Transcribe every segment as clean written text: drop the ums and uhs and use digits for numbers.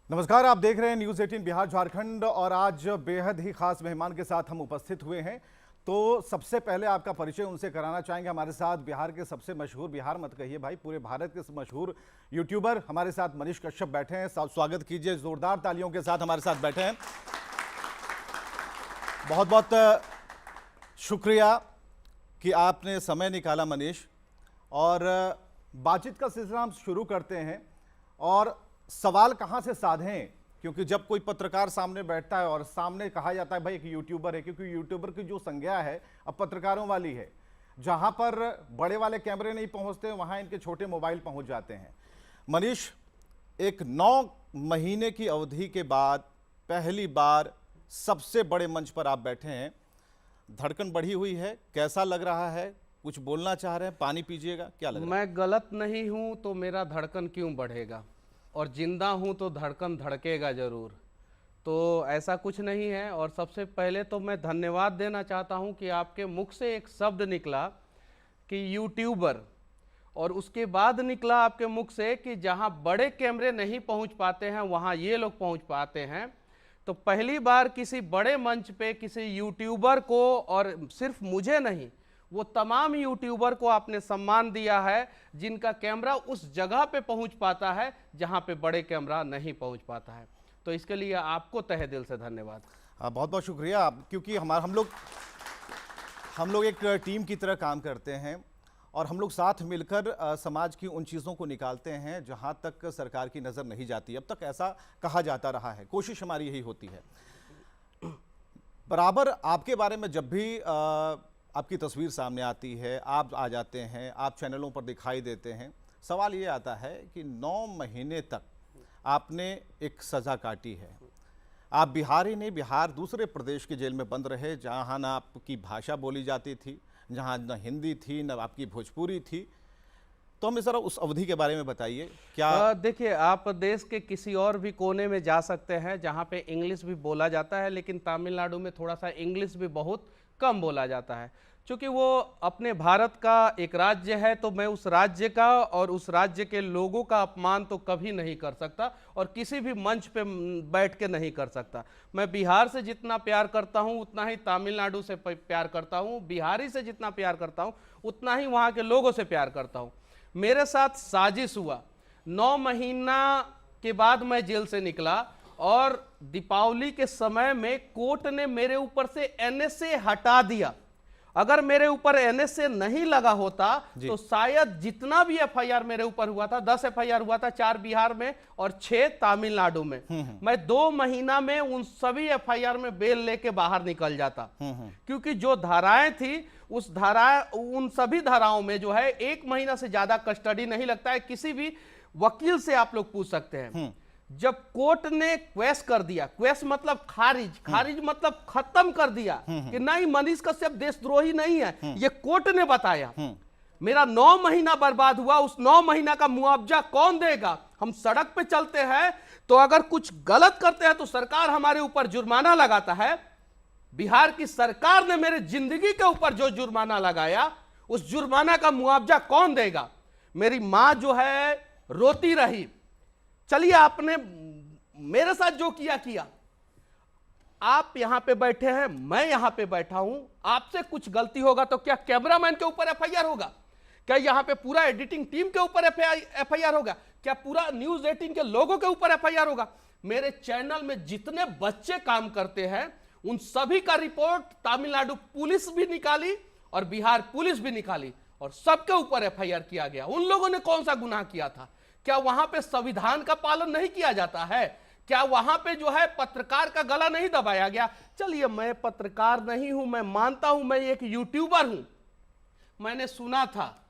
नमस्कार, आप देख रहे हैं न्यूज़ 18 बिहार झारखंड और आज बेहद ही खास मेहमान के साथ हम उपस्थित हुए हैं। तो सबसे पहले आपका परिचय उनसे कराना चाहेंगे। हमारे साथ बिहार के सबसे मशहूर, बिहार मत कहिए भाई, पूरे भारत के मशहूर यूट्यूबर हमारे साथ मनीष कश्यप बैठे हैं। स्वागत कीजिए, जोरदार तालियों के साथ हमारे साथ बैठे हैं। बहुत बहुत शुक्रिया कि आपने समय निकाला मनीष। और बातचीत का सिलसिला हम शुरू करते हैं और सवाल कहां से साधें, क्योंकि जब कोई पत्रकार सामने बैठता है और सामने कहा जाता है भाई एक यूट्यूबर है, क्योंकि यूट्यूबर की जो संज्ञा है अब पत्रकारों वाली है। जहां पर बड़े वाले कैमरे नहीं पहुंचते वहां इनके छोटे मोबाइल पहुंच जाते हैं। मनीष, एक 9 महीने की अवधि के बाद पहली बार सबसे बड़े मंच पर आप बैठे हैं, धड़कन बढ़ी हुई है, कैसा लग रहा है? कुछ बोलना चाह रहे हैं? पानी पीजिएगा, क्या लग रहा है? मैं गलत नहीं हूं तो मेरा धड़कन क्यों बढ़ेगा, और जिंदा हूं तो धड़कन धड़केगा जरूर। तो ऐसा कुछ नहीं है। और सबसे पहले तो मैं धन्यवाद देना चाहता हूं कि आपके मुख से एक शब्द निकला कि यूट्यूबर, और उसके बाद निकला आपके मुख से कि जहां बड़े कैमरे नहीं पहुंच पाते हैं वहां ये लोग पहुंच पाते हैं। तो पहली बार किसी बड़े मंच पे किसी यूट्यूबर को, और सिर्फ मुझे नहीं, वो तमाम यूट्यूबर को आपने सम्मान दिया है जिनका कैमरा उस जगह पे पहुंच पाता है जहां पे बड़े कैमरा नहीं पहुंच पाता है। तो इसके लिए आपको तहे दिल से धन्यवाद। बहुत बहुत शुक्रिया, क्योंकि हम लोग एक टीम की तरह काम करते हैं और हम लोग साथ मिलकर समाज की उन चीज़ों को निकालते हैं जहां तक सरकार की नज़र नहीं जाती। अब तक ऐसा कहा जाता रहा है, कोशिश हमारी यही होती है। बराबर आपके बारे में जब भी आपकी तस्वीर सामने आती है, आप आ जाते हैं, आप चैनलों पर दिखाई देते हैं, सवाल ये आता है कि 9 महीने तक आपने एक सज़ा काटी है। आप बिहारी नहीं, बिहार दूसरे प्रदेश के जेल में बंद रहे जहाँ ना आपकी भाषा बोली जाती थी, जहाँ न हिंदी थी न आपकी भोजपुरी थी। तो हमें ज़रा उस अवधि के बारे में बताइए। क्या देखिए, आप देश के किसी और भी कोने में जा सकते हैं जहाँ पे इंग्लिश भी बोला जाता है, लेकिन तमिलनाडु में थोड़ा सा इंग्लिश भी बहुत कम बोला जाता है। क्योंकि वो अपने भारत का एक राज्य है, तो मैं उस राज्य का और उस राज्य के लोगों का अपमान तो कभी नहीं कर सकता और किसी भी मंच पे बैठ के नहीं कर सकता। मैं बिहार से जितना प्यार करता हूं उतना ही तमिलनाडु से प्यार करता हूं, बिहारी से जितना प्यार करता हूं उतना ही वहां के लोगों से प्यार करता हूं। मेरे साथ साजिश हुआ, 9 महीना के बाद मैं जेल से निकला और दीपावली के समय में कोर्ट ने मेरे ऊपर से NSA हटा दिया। अगर मेरे ऊपर NSA नहीं लगा होता तो शायद जितना भी FIR मेरे ऊपर हुआ था, 10 FIR हुआ था, 4 बिहार में और 6 तमिलनाडु में, मैं 2 महीना में उन सभी FIR में बेल लेके बाहर निकल जाता। क्योंकि जो धाराएं थी उन सभी धाराओं में जो है 1 महीना से ज्यादा कस्टडी नहीं लगता है। किसी भी वकील से आप लोग पूछ सकते हैं। जब कोर्ट ने क्वेश कर दिया, क्वेश मतलब खारिज मतलब खत्म कर दिया कि नहीं, मनीष कश्यप देशद्रोही नहीं है, ये कोर्ट ने बताया। मेरा 9 महीना बर्बाद हुआ। उस 9 महीना का मुआवजा कौन देगा? हम सड़क पे चलते हैं तो अगर कुछ गलत करते हैं तो सरकार हमारे ऊपर जुर्माना लगाता है। बिहार की सरकार ने मेरे जिंदगी के ऊपर जो जुर्माना लगाया, उस जुर्माना का मुआवजा कौन देगा? मेरी मां जो है रोती रही। चलिए, आपने मेरे साथ जो किया, आप यहां पे बैठे हैं, मैं यहां पे बैठा हूं, आपसे कुछ गलती होगा तो क्या कैमरामैन के ऊपर FIR होगा? क्या यहां पे पूरा एडिटिंग टीम के ऊपर FIR होगा? क्या पूरा न्यूज़ 18 के लोगों के ऊपर FIR होगा? मेरे चैनल में जितने बच्चे काम करते हैं उन सभी का रिपोर्ट तमिलनाडु पुलिस भी निकाली और बिहार पुलिस भी निकाली और सबके ऊपर FIR किया गया। उन लोगों ने कौन सा गुनाह किया था? क्या वहां पे संविधान का पालन नहीं किया जाता है? क्या वहां पे जो है पत्रकार का गला नहीं दबाया गया? चलिए, मैं पत्रकार नहीं हूं, मैं मानता हूं मैं एक यूट्यूबर हूं। मैंने सुना था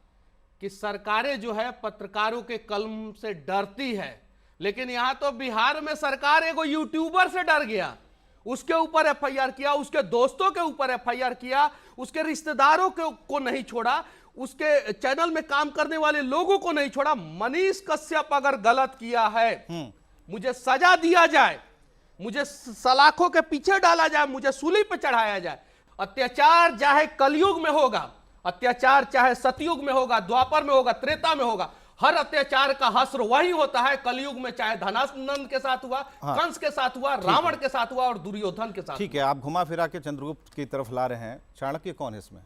कि सरकारें जो है पत्रकारों के कलम से डरती है, लेकिन यहां तो बिहार में सरकार एगो यूट्यूबर से डर गया। उसके ऊपर FIR किया, उसके दोस्तों के ऊपर FIR किया, उसके रिश्तेदारों को नहीं छोड़ा, उसके चैनल में काम करने वाले लोगों को नहीं छोड़ा। मनीष कश्यप अगर गलत किया है, मुझे सजा दिया जाए, मुझे सलाखों के पीछे डाला जाए, मुझे सूली पर चढ़ाया जाए। अत्याचार चाहे कलयुग में होगा, अत्याचार चाहे सतयुग में होगा, द्वापर में होगा, त्रेता में होगा, हर अत्याचार का हश्र वही होता है कलयुग में, चाहे धनानंद के साथ हुआ, कंस के साथ हुआ, रावण के साथ हुआ और दुर्योधन के साथ। ठीक है, आप घुमा फिरा के चंद्रगुप्त की तरफ ला रहे हैं। चाणक्य कौन है इसमें?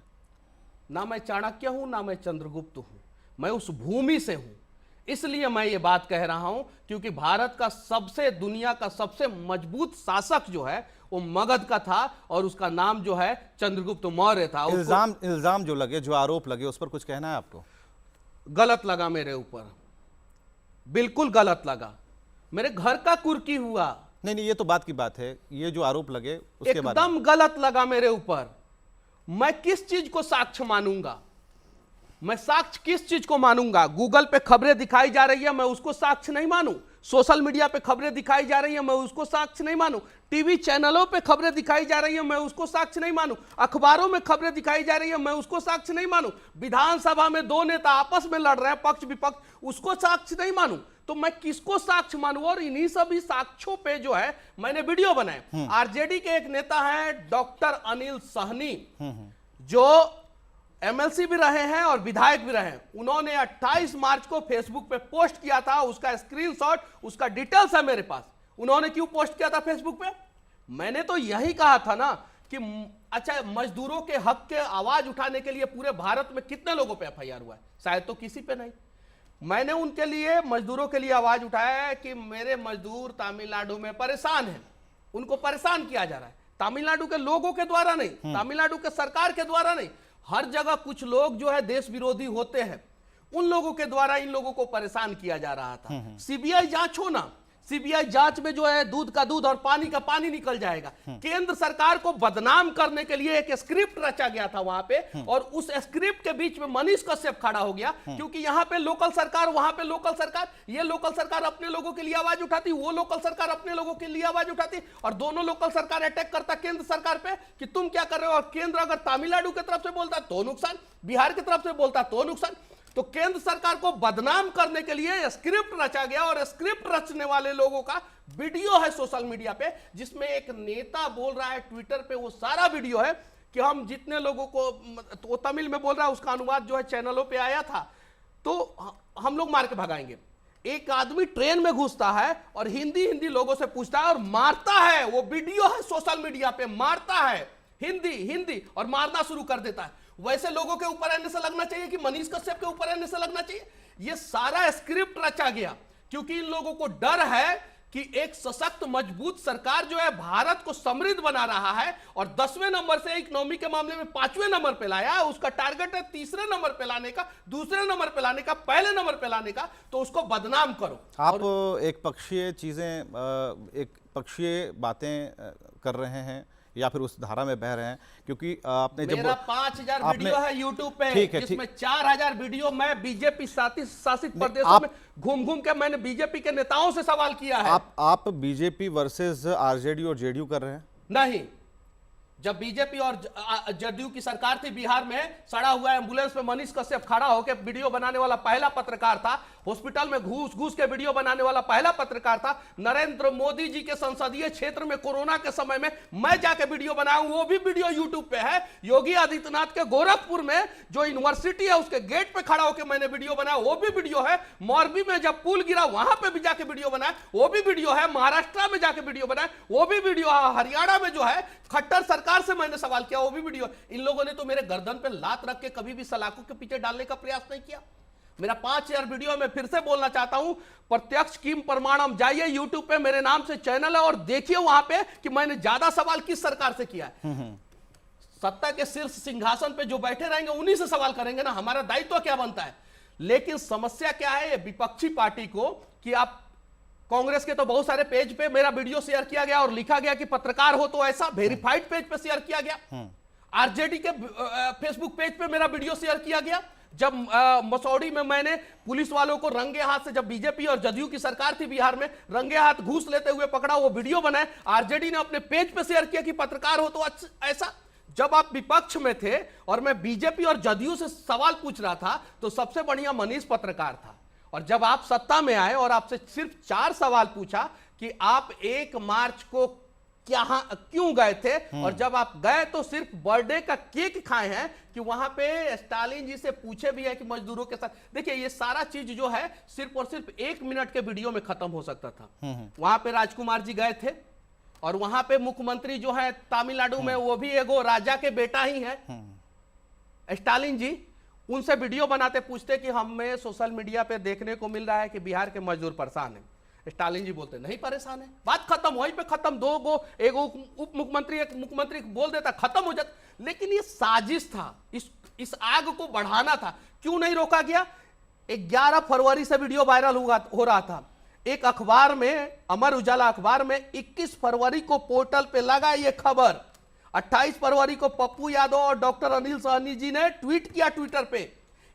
ना मैं चाणक्य हूं ना मैं चंद्रगुप्त हूं, मैं उस भूमि से हूं। इसलिए मैं ये बात कह रहा हूं क्योंकि भारत का सबसे, दुनिया का सबसे मजबूत शासक जो है वो मगध का था और उसका नाम जो है चंद्रगुप्त मौर्य था। इल्जाम जो लगे, जो आरोप लगे, उस पर कुछ कहना है आपको? गलत लगा मेरे ऊपर, बिल्कुल गलत लगा। मेरे घर का कुर्की हुआ। नहीं, ये तो बात की बात है, ये जो आरोप लगे उसके बारे में एकदम गलत लगा मेरे ऊपर। मैं किस चीज को साक्ष्य मानूंगा? मैं साक्ष्य किस चीज को मानूंगा? गूगल पे खबरें दिखाई जा रही है, मैं उसको साक्ष्य नहीं मानूं। सोशल मीडिया पे खबरें दिखाई जा रही है, मैं उसको साक्ष्य नहीं मानूं। टीवी चैनलों पे खबरें दिखाई जा रही है, मैं उसको साक्ष्य नहीं मानूं। अखबारों में खबरें दिखाई जा रही है, मैं उसको साक्ष्य नहीं मानूं। विधानसभा में दो नेता आपस में लड़ रहे हैं, पक्ष विपक्ष, उसको साक्ष्य नहीं मानूं। तो मैं किसको साक्ष्य मानूं? और इन्हीं सभी साक्ष्यों पे जो है मैंने वीडियो बनाए। आरजेडी के एक नेता है डॉक्टर अनिल सहनी, जो एमएलसी भी रहे हैं और विधायक भी रहे हैं। उन्होंने 28 मार्च को फेसबुक पे पोस्ट किया था, उसका स्क्रीनशॉट, उसका डिटेल्स है मेरे पास। उन्होंने क्यों पोस्ट किया था फेसबुक पे? मैंने तो यही कहा था ना कि अच्छा, मजदूरों के हक के आवाज उठाने के लिए पूरे भारत में कितने लोगों पे एफआईआर हुआ है? शायद तो किसी पे नहीं। मैंने उनके लिए, मजदूरों के लिए आवाज उठाया है कि मेरे मजदूर तमिलनाडु में परेशान हैं, उनको परेशान किया जा रहा है। तमिलनाडु के लोगों के द्वारा नहीं, तमिलनाडु के सरकार के द्वारा नहीं, हर जगह कुछ लोग जो है देश विरोधी होते हैं, उन लोगों के द्वारा इन लोगों को परेशान किया जा रहा था। सीबीआई जांच हो ना, सीबीआई जांच में जो है दूध का दूध और पानी का पानी निकल जाएगा। केंद्र सरकार को बदनाम करने के लिए एक स्क्रिप्ट रचा गया था वहां पे, और उस स्क्रिप्ट के बीच में मनीष कश्यप खड़ा हो गया, क्योंकि यहां पे लोकल सरकार, वहां पे लोकल सरकार, ये लोकल सरकार अपने लोगों के लिए आवाज उठाती, वो लोकल सरकार अपने लोगों के लिए आवाज उठाती, और दोनों लोकल सरकार अटैक करता केंद्र सरकार पे कि तुम क्या कर रहे हो। और केंद्र अगर तमिलनाडु की तरफ से बोलता तो नुकसान, बिहार की तरफ से बोलता तो नुकसान। तो केंद्र सरकार को बदनाम करने के लिए स्क्रिप्ट रचा गया, और स्क्रिप्ट रचने वाले लोगों का वीडियो है सोशल मीडिया पे, जिसमें एक नेता बोल रहा है ट्विटर पे, वो सारा वीडियो है कि हम जितने लोगों को, तो वो तमिल में बोल रहा है, उसका अनुवाद जो है चैनलों पे आया था, तो हम लोग मार के भगाएंगे। एक आदमी ट्रेन में घुसता है और हिंदी लोगों से पूछता है और मारता है। वो वीडियो है सोशल मीडिया पे, मारता है हिंदी और मारना शुरू कर देता है। वैसे लोगों के ऊपर ऐसे से लगना चाहिए कि मनीष कश्यप के ऊपर ऐसे से लगना चाहिए। ये सारा स्क्रिप्ट रचा गया क्योंकि इन लोगों को डर है कि एक सशक्त मजबूत सरकार जो है भारत को समृद्ध बना रहा है, और 10वें नंबर से इकोनॉमी के मामले में 5वें नंबर पे लाया है। उसका टारगेट है 3रे नंबर पे लाने का, 2रे नंबर पे लाने का, 1 नंबर पे लाने का। तो उसको बदनाम करो। आप एक पक्षीय चीजें, एक पक्षीय बातें कर रहे हैं या फिर उस धारा में बह रहे हैं, क्योंकि आपने जब मेरा 5000 वीडियो है यूट्यूब पे, जिसमें 4000 वीडियो मैं बीजेपी शासित प्रदेशों में घूम के मैंने बीजेपी के नेताओं से सवाल किया है। आप बीजेपी वर्सेस आरजेडी और जेडीयू कर रहे हैं? नहीं, जब बीजेपी और जदयू की सरकार थी बिहार में, सड़ा हुआ एम्बुलेंस पे मनीष कश्यप खड़ा होकर वीडियो बनाने वाला पहला पत्रकार था। हॉस्पिटल में घूस के वीडियो बनाने वाला पहला पत्रकार था। नरेंद्र मोदी जी के संसदीय क्षेत्र में कोरोना के समय में मैं जाके वीडियो बनाया हूं, वो भी वीडियो यूट्यूब पे है। योगी आदित्यनाथ के गोरखपुर में जो यूनिवर्सिटी है उसके गेट पे खड़ा होकर मैंने वीडियो बनाया, वो भी वीडियो है। मोरबी में जब पुल गिरा वहां पे भी जाके वीडियो बनाया, वो भी वीडियो है। महाराष्ट्र में जाके वीडियो बनाया, वो भी वीडियो है। हरियाणा में जो है खट्टर सरकार से मैंने सवाल किया, वो भी वीडियो। इन लोगों ने तो मेरे गर्दन पे लात रख के कभी भी सलाखों के पीछे डालने का प्रयास नहीं किया। मेरा 5000 वीडियो में फिर से बोलना चाहता हूं, प्रत्यक्ष किम प्रमाणम, जाइए यूट्यूब पे, मेरे नाम से चैनल है, और देखिए वहां पे कि मैंने ज्यादा सवाल किस सरकार से किया है। सत्ता के शीर्ष सिंहासन पे जो बैठे रहेंगे उन्हीं से सवाल करेंगे ना, हमारा दायित्व क्या बनता है। लेकिन समस्या क्या है विपक्षी पार्टी को कि आप, कांग्रेस के तो बहुत सारे पेज पे मेरा वीडियो शेयर किया गया और लिखा गया कि पत्रकार हो तो ऐसा, वेरीफाइड पेज पे शेयर किया गया। आरजेडी के फेसबुक पेज पे मेरा वीडियो शेयर किया गया। जब मसौड़ी में मैंने पुलिस वालों को रंगे हाथ से, जब बीजेपी और जदयू की सरकार थी बिहार में, रंगे हाथ घूस लेते हुए पकड़ा, वो वीडियो बनाए, आरजेडी ने अपने पेज पे शेयर किया कि पत्रकार हो तो ऐसा। जब आप विपक्ष में थे और मैं बीजेपी और जदयू से सवाल पूछ रहा था तो सबसे बढ़िया मनीष पत्रकार था। और जब आप सत्ता में आए और आपसे सिर्फ 4 सवाल पूछा कि आप 1 मार्च को क्यों गए थे, और जब आप गए तो सिर्फ बर्थडे का केक खाए हैं कि वहां पे स्टालिन जी से पूछे भी है कि मजदूरों के साथ। देखिए ये सारा चीज जो है सिर्फ और सिर्फ 1 मिनट के वीडियो में खत्म हो सकता था। वहां पे राजकुमार जी गए थे और वहां पे मुख्यमंत्री जो है तमिलनाडु में वो भी एगो राजा के बेटा ही है स्टालिन जी, उनसे वीडियो बनाते पूछते कि हमें सोशल मीडिया पे देखने को मिल रहा है कि बिहार के मजदूर परेशान हैं। स्टालिन जी बोलते नहीं परेशान है, बात खत्म, वहीं पे खत्म। दो गो एगो उप मुख्यमंत्री एक मुख्यमंत्री बोल देता खत्म हो जाता। लेकिन ये साजिश था, इस आग को बढ़ाना था। क्यों नहीं रोका गया? 11 फरवरी से वीडियो वायरल हो रहा था। एक अखबार में, अमर उजाला अखबार में 21 फरवरी को पोर्टल पे लगा ये खबर। 28 फरवरी को पप्पू यादव और डॉक्टर अनिल सहनी जी ने ट्वीट किया ट्विटर पे।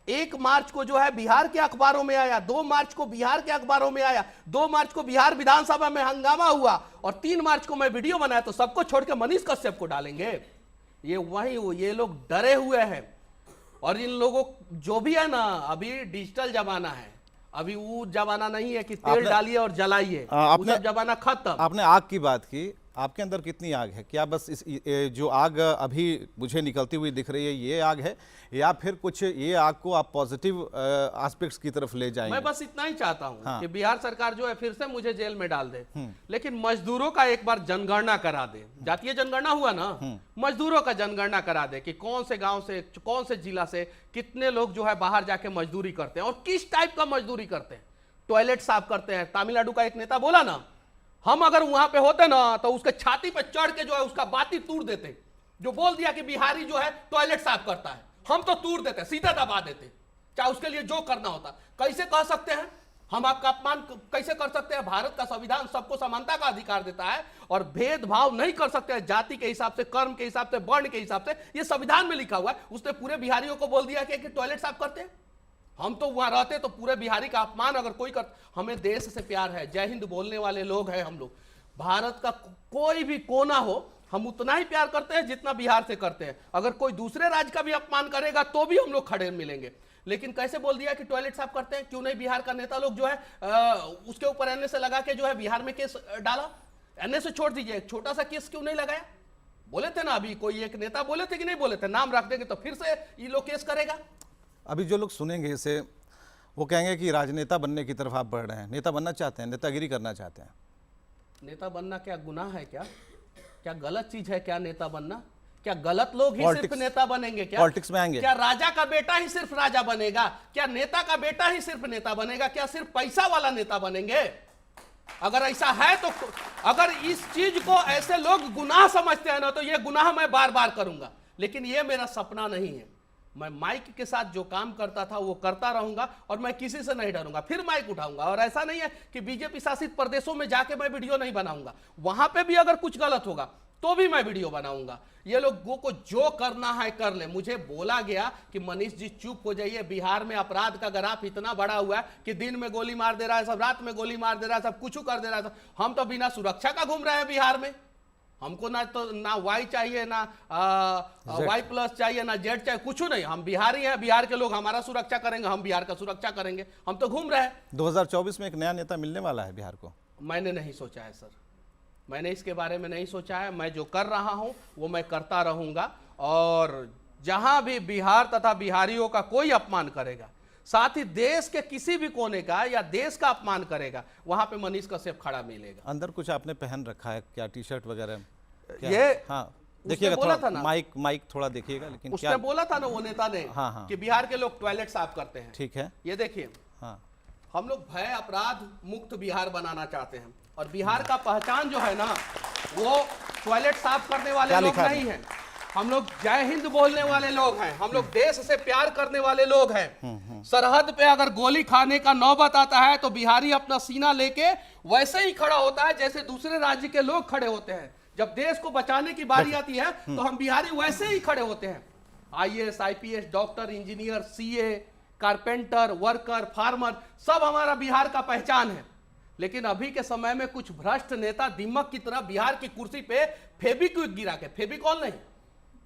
1 मार्च को जो है बिहार के अखबारों में आया, 2 मार्च को बिहार के अखबारों में आया, 2 मार्च को बिहार विधानसभा में हंगामा हुआ और 3 मार्च को मैं वीडियो बनाया। तो सबको छोड़ के मनीष कश्यप को डालेंगे? ये लोग डरे हुए हैं। और इन लोगों जो भी है ना, अभी डिजिटल जमाना है, अभी वो जमाना नहीं है कि तेल डालिए और जलाइए, वो सब जमाना खत्म। आपने आग की बात की, आपके अंदर कितनी आग है? क्या बस जो आग अभी मुझे निकलती हुई दिख रही है ये आग है, या फिर कुछ ये आग को आप पॉजिटिव एस्पेक्ट्स की तरफ ले जाएंगे? मैं बस इतना ही चाहता हूं कि बिहार सरकार जो है फिर से मुझे जेल में डाल दे, लेकिन मजदूरों का एक बार जनगणना करा दे। जातीय जनगणना हुआ ना, मजदूरों का जनगणना करा दे कि कौन से गांव से, कौन से जिला से कितने लोग जो है बाहर जाके मजदूरी करते हैं और किस टाइप का मजदूरी करते हैं। टॉयलेट साफ करते हैं। तमिलनाडु का एक नेता बोला ना, हम अगर वहां पे होते ना तो उसके छाती पे चढ़ के जो है उसका बाती तोड़ देते। जो बोल दिया कि बिहारी जो है टॉयलेट साफ करता है, हम तो तोड़ देते, सीधा दबा देते, चाहे उसके लिए जो करना होता। कैसे कह सकते हैं हम आपका अपमान कैसे कर सकते हैं? भारत का संविधान सबको समानता का अधिकार देता है और भेदभाव नहीं कर सकते हैं जाति के हिसाब से, कर्म के हिसाब से, वर्ण के हिसाब से। ये संविधान में लिखा हुआ है। उसने पूरे बिहारियों को बोल दिया कि टॉयलेट साफ करते हैं। हम तो वहां रहते तो पूरे बिहारी का अपमान अगर कोई कर। हमें देश से प्यार है, जय हिंद बोलने वाले लोग हैं हम लोग। भारत का कोई भी कोना हो, हम उतना ही प्यार करते हैं जितना बिहार से करते हैं। अगर कोई दूसरे राज्य का भी अपमान करेगा तो भी हम लोग खड़े मिलेंगे। लेकिन कैसे बोल दिया कि टॉयलेट साफ करते हैं? क्यों नहीं बिहार का नेता लोग जो है उसके ऊपर एनए से लगा के जो है बिहार में केस डाला? एनए से छोड़ दीजिए, एक छोटा सा केस क्यों नहीं लगाया? बोले थे ना, अभी कोई एक नेता बोले थे कि नहीं बोले थे, नाम रख देंगे तो फिर से ये लोग केस करेगा। अभी जो लोग सुनेंगे इसे वो कहेंगे कि राजनेता बनने की तरफ आप बढ़ रहे हैं, नेता बनना चाहते हैं, नेतागिरी करना चाहते हैं। नेता बनना क्या गुनाह है? क्या गलत चीज है? क्या नेता बनना? क्या गलत लोग ही सिर्फ नेता बनेंगे? क्या पॉलिटिक्स में आएंगे? क्या राजा का बेटा ही सिर्फ राजा बनेगा? क्या नेता का बेटा ही सिर्फ नेता बनेगा? क्या सिर्फ पैसा वाला नेता बनेंगे? अगर ऐसा है तो, अगर इस चीज को ऐसे लोग गुनाह समझते हैं ना, तो ये गुनाह मैं बार बार करूंगा। लेकिन ये मेरा सपना नहीं है। मैं माइक के साथ जो काम करता था वो करता रहूंगा और मैं किसी से नहीं डरूंगा। फिर माइक उठाऊंगा। और ऐसा नहीं है कि बीजेपी शासित प्रदेशों में जाके मैं वीडियो नहीं बनाऊंगा, वहां पे भी अगर कुछ गलत होगा तो भी मैं वीडियो बनाऊंगा। ये लोगों को जो करना है कर ले। मुझे बोला गया कि मनीष जी चुप हो जाइए, बिहार में अपराध का ग्राफ इतना बड़ा हुआ है कि दिन में गोली मार दे रहा है सब, रात में गोली मार दे रहा है सब, कुछ कर दे रहा है सब। हम तो बिना सुरक्षा का घूम रहे हैं बिहार में। हमको ना वाई चाहिए, ना वाई प्लस चाहिए, ना जेड चाहिए, कुछ नहीं। हम बिहारी हैं, बिहार के लोग हमारा सुरक्षा करेंगे, हम बिहार का सुरक्षा करेंगे। हम तो घूम रहे हैं। 2024 में एक नया नेता मिलने वाला है बिहार को। मैंने नहीं सोचा है सर, मैंने इसके बारे में नहीं सोचा है। मैं जो कर रहा हूं वो मैं करता रहूंगा। और जहां भी बिहार तथा बिहारियों का कोई अपमान करेगा, साथ ही देश के किसी भी कोने का या देश का अपमान करेगा, वहां पे मनीष कश्यप खड़ा मिलेगा। अंदर कुछ आपने पहन रखा है क्या? टी शर्ट वगैरह? ये हाँ देखिएगा, बोला थोड़ा था ना, माइक थोड़ा देखिएगा। लेकिन उसने क्या बोला था ना वो नेता ने, हाँ। कि बिहार के लोग टॉयलेट साफ करते हैं। ठीक है, ये देखिए, हाँ, हम लोग भय अपराध मुक्त बिहार बनाना चाहते हैं। और बिहार का पहचान जो है ना, वो टॉयलेट साफ करने वाले लोग नहीं है। हम लोग जय हिंद बोलने वाले लोग हैं। हम लोग देश से प्यार करने वाले लोग हैं। सरहद पे अगर गोली खाने का नौबत आता है तो बिहारी अपना सीना लेके वैसे ही खड़ा होता है जैसे दूसरे राज्य के लोग खड़े होते हैं। जब देश को बचाने की बारी आती है तो हम बिहारी वैसे ही खड़े होते हैं। IAS, IPS, doctor, engineer, CA, carpenter, worker, farmer, सब हमारा बिहार का पहचान है। लेकिन अभी के समय में कुछ भ्रष्ट नेता दीमक की तरह बिहार की कुर्सी पे फेविक्विक गिरा के, फेविकॉल नहीं,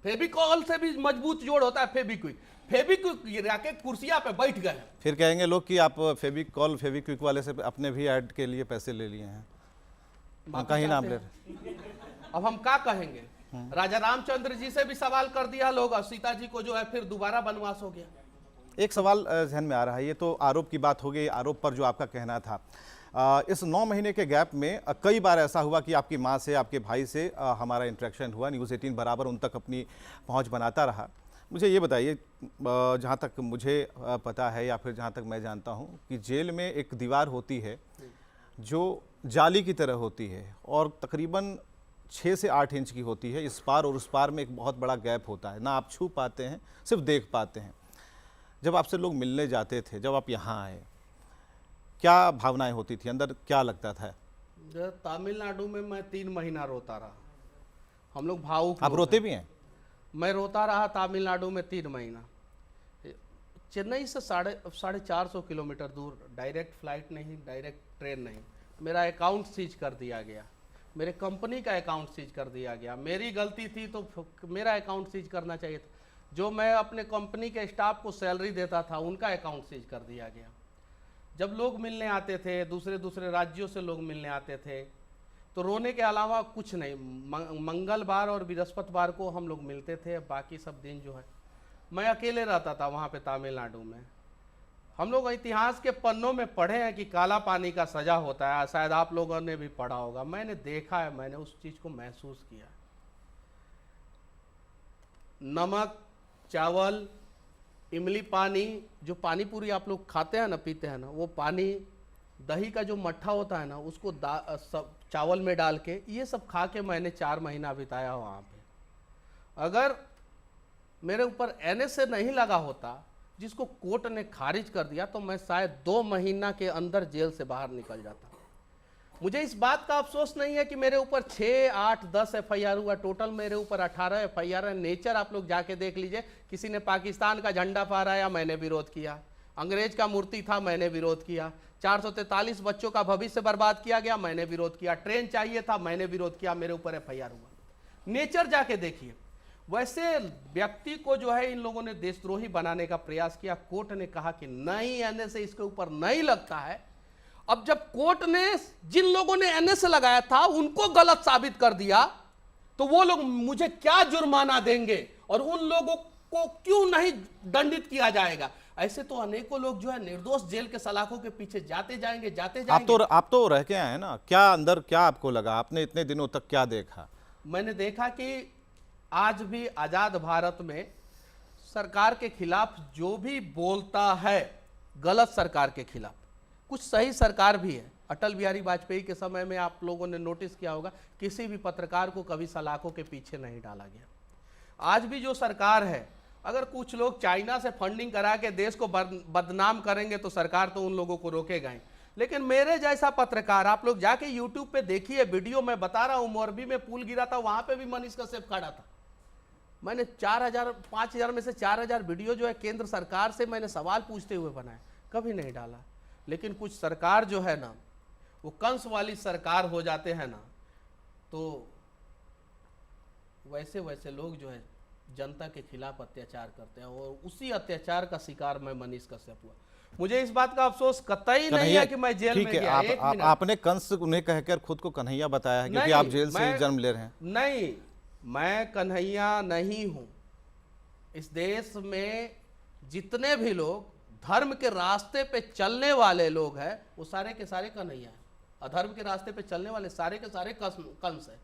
फेविकॉल से भी मजबूत जोड़ होता है फेविक्विक, फेविक्विक गिरा के कुर्सियां पे बैठ गए। फिर कहेंगे लोग कि आप फेविकॉल फेविक्विक वाले से अपने भी ऐड के लिए पैसे ले लिए हैं, कहीं नाम ले रहे। अब हम क्या कहेंगे? राजा रामचंद्र जी से भी सवाल कर दिया लोग, और सीता जी को जो है फिर दोबारा वनवास हो गया। एक सवाल जहन में आ रहा है, ये तो आरोप की बात हो गई, आरोप पर जो आपका कहना था, इस 9 महीने के गैप में कई बार ऐसा हुआ कि आपकी माँ से, आपके भाई से हमारा इंटरेक्शन हुआ, न्यूज़ 18 बराबर उन तक अपनी पहुँच बनाता रहा। मुझे ये बताइए, जहाँ तक मुझे पता है या फिर जहाँ तक मैं जानता हूँ कि जेल में एक दीवार होती है जो जाली की तरह होती है और तकरीबन 6 से 8 इंच की होती है। इस पार और उस पार में एक बहुत बड़ा गैप होता है, ना आप छू पाते हैं, सिर्फ देख पाते हैं। जब आपसे लोग मिलने जाते थे, जब आप यहाँ आए, क्या भावनाएं होती थी अंदर, क्या लगता था? तमिलनाडु में मैं 3 महीना रोता रहा। हम लोग भावुक। आप रोते भी हैं? मैं रोता रहा तमिलनाडु में 3 महीना। चेन्नई से 450 किलोमीटर दूर, डायरेक्ट फ्लाइट नहीं, डायरेक्ट ट्रेन नहीं। मेरा अकाउंट सीज कर दिया गया, मेरे कंपनी का अकाउंट सीज कर दिया गया। मेरी गलती थी तो मेरा अकाउंट सीज करना चाहिए था। जो मैं अपने कंपनी के स्टाफ को सैलरी देता था, उनका अकाउंट सीज कर दिया गया। जब लोग मिलने आते थे, दूसरे दूसरे राज्यों से लोग मिलने आते थे, तो रोने के अलावा कुछ नहीं। मंगलवार और बृहस्पतिवार को हम लोग मिलते थे, बाकी सब दिन जो है मैं अकेले रहता था वहाँ पे तमिलनाडु में। हम लोग इतिहास के पन्नों में पढ़े हैं कि काला पानी का सजा होता है, शायद आप लोगों ने भी पढ़ा होगा। मैंने देखा है, मैंने उस चीज़ को महसूस किया। नमक, चावल, इमली पानी, जो पानी पूरी आप लोग खाते हैं ना, पीते हैं ना, वो पानी, दही का जो मट्ठा होता है ना, उसको सब चावल में डाल के, ये सब खा के मैंने 4 महीना बिताया वहाँ पे। अगर मेरे ऊपर NSA नहीं लगा होता, जिसको कोर्ट ने खारिज कर दिया, तो मैं शायद 2 महीना के अंदर जेल से बाहर निकल जाता। मुझे इस बात का अफसोस नहीं है कि मेरे ऊपर 6, 8, 10 FIR हुआ। टोटल मेरे ऊपर 18 FIR है। नेचर आप लोग जाके देख लीजिए। किसी ने पाकिस्तान का झंडा फहराया, मैंने विरोध किया। अंग्रेज का मूर्ति था, मैंने विरोध किया। 443 बच्चों का भविष्य बर्बाद किया गया, मैंने विरोध किया। ट्रेन चाहिए था, मैंने विरोध किया, मेरे ऊपर FIR हुआ। नेचर जाके देखिए। वैसे व्यक्ति को जो है इन लोगों ने देशद्रोही बनाने का प्रयास किया। कोर्ट ने कहा कि नहीं, NSA इसके ऊपर नहीं लगता है। अब जब कोर्ट ने जिन लोगों ने NSA लगाया था उनको गलत साबित कर दिया, तो वो लोग मुझे क्या जुर्माना देंगे और उन लोगों को क्यों नहीं दंडित किया जाएगा? ऐसे तो अनेकों लोग जो है निर्दोष जेल के सलाखों के पीछे जाते जाएंगे, जाते जाएंगे। आप तो रह के आए हैं ना, क्या अंदर क्या आपको लगा? आपने इतने दिनों तक क्या देखा? मैंने देखा कि आज भी आजाद भारत में सरकार के खिलाफ जो भी बोलता है, गलत सरकार के खिलाफ, कुछ सही सरकार भी है। अटल बिहारी वाजपेयी के समय में आप लोगों ने नोटिस किया होगा, किसी भी पत्रकार को कभी सलाखों के पीछे नहीं डाला गया। आज भी जो सरकार है, अगर कुछ लोग चाइना से फंडिंग करा के देश को बदनाम करेंगे तो सरकार तो उन लोगों को रोकेगा ही। लेकिन मेरे जैसा पत्रकार, आप लोग जाके यूट्यूब पे देखिए वीडियो, मैं बता रहा हूँ, मोरबी में पुल गिरा था, वहां पे भी मनीष कश्यप खड़ा था। मैंने 4000, 5000 में से 4000 वीडियो जो है केंद्र सरकार से मैंने सवाल पूछते हुए बनाए, कभी नहीं डाला। लेकिन कुछ सरकार जो है ना, वो कंस वाली सरकार हो जाते हैं ना, तो वैसे वैसे लोग जो है जनता के खिलाफ अत्याचार करते हैं, और उसी अत्याचार का शिकार मैं मनीष कश्यप हुआ। मुझे इस बात का अफसोस कतई नहीं है कि मैं जेल में गया। आपने कंस उन्हें कहकर खुद को कन्हैया बताया है, क्योंकि आप जेल से जन्म ले रहे हैं। नहीं, मैं कन्हैया नहीं हूं। इस देश में जितने भी लोग धर्म के रास्ते पे चलने वाले लोग हैं, वो सारे के सारे कन्हैया हैं। अधर्म के रास्ते पे चलने वाले सारे के सारे कंस हैं।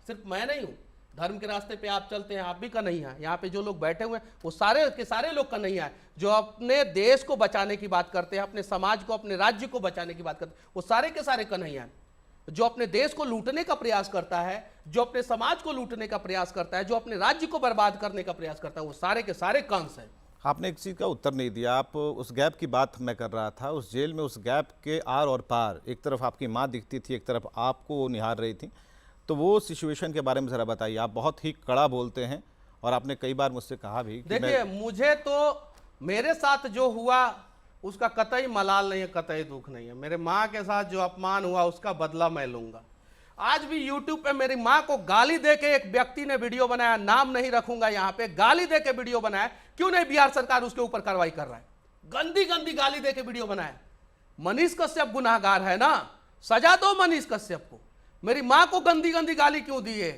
सिर्फ मैं नहीं हूं। धर्म के रास्ते पे आप चलते हैं, आप भी कन्हैया हैं। यहाँ पे जो लोग बैठे हुए हैं, वो सारे के सारे लोग कन्हैया हैं। जो अपने देश को बचाने की बात करते हैं, अपने समाज को, अपने राज्य को बचाने की बात करते हैं, वो सारे के सारे कन्हैया हैं। जो अपने देश को लूटने का प्रयास करता है, जो अपने समाज को लूटने का प्रयास करता है, जो अपने राज्य को बर्बाद करने का प्रयास करता है, वो सारे के सारे कंस हैं। आपने एक चीज़ का उत्तर नहीं दिया। आप उस गैप की बात मैं कर रहा था, उस जेल में उस गैप के आर और पार, एक तरफ आपकी माँ दिखती थी, एक तरफ आपको निहार रही थी, तो वो सिचुएशन के बारे में ज़रा बताइए। आप बहुत ही कड़ा बोलते हैं और आपने कई बार मुझसे कहा भी। देखिए, मुझे तो मेरे साथ जो हुआ उसका कतई मलाल नहीं है, कतई दुख नहीं है। मेरे माँ के साथ जो अपमान हुआ उसका बदला मैं लूंगा। आज भी यूट्यूब पे मेरी माँ को गाली दे के एक व्यक्ति ने वीडियो बनाया, नाम नहीं रखूंगा यहाँ पे, गाली दे के वीडियो बनाया। क्यों नहीं बिहार सरकार उसके ऊपर कार्रवाई कर रहा है? गंदी गंदी गाली दे के वीडियो बनाया। मनीष कश्यप गुनाहगार है ना, सजा दो मनीष कश्यप को। मेरी माँ को गंदी गंदी गाली क्यों दी है?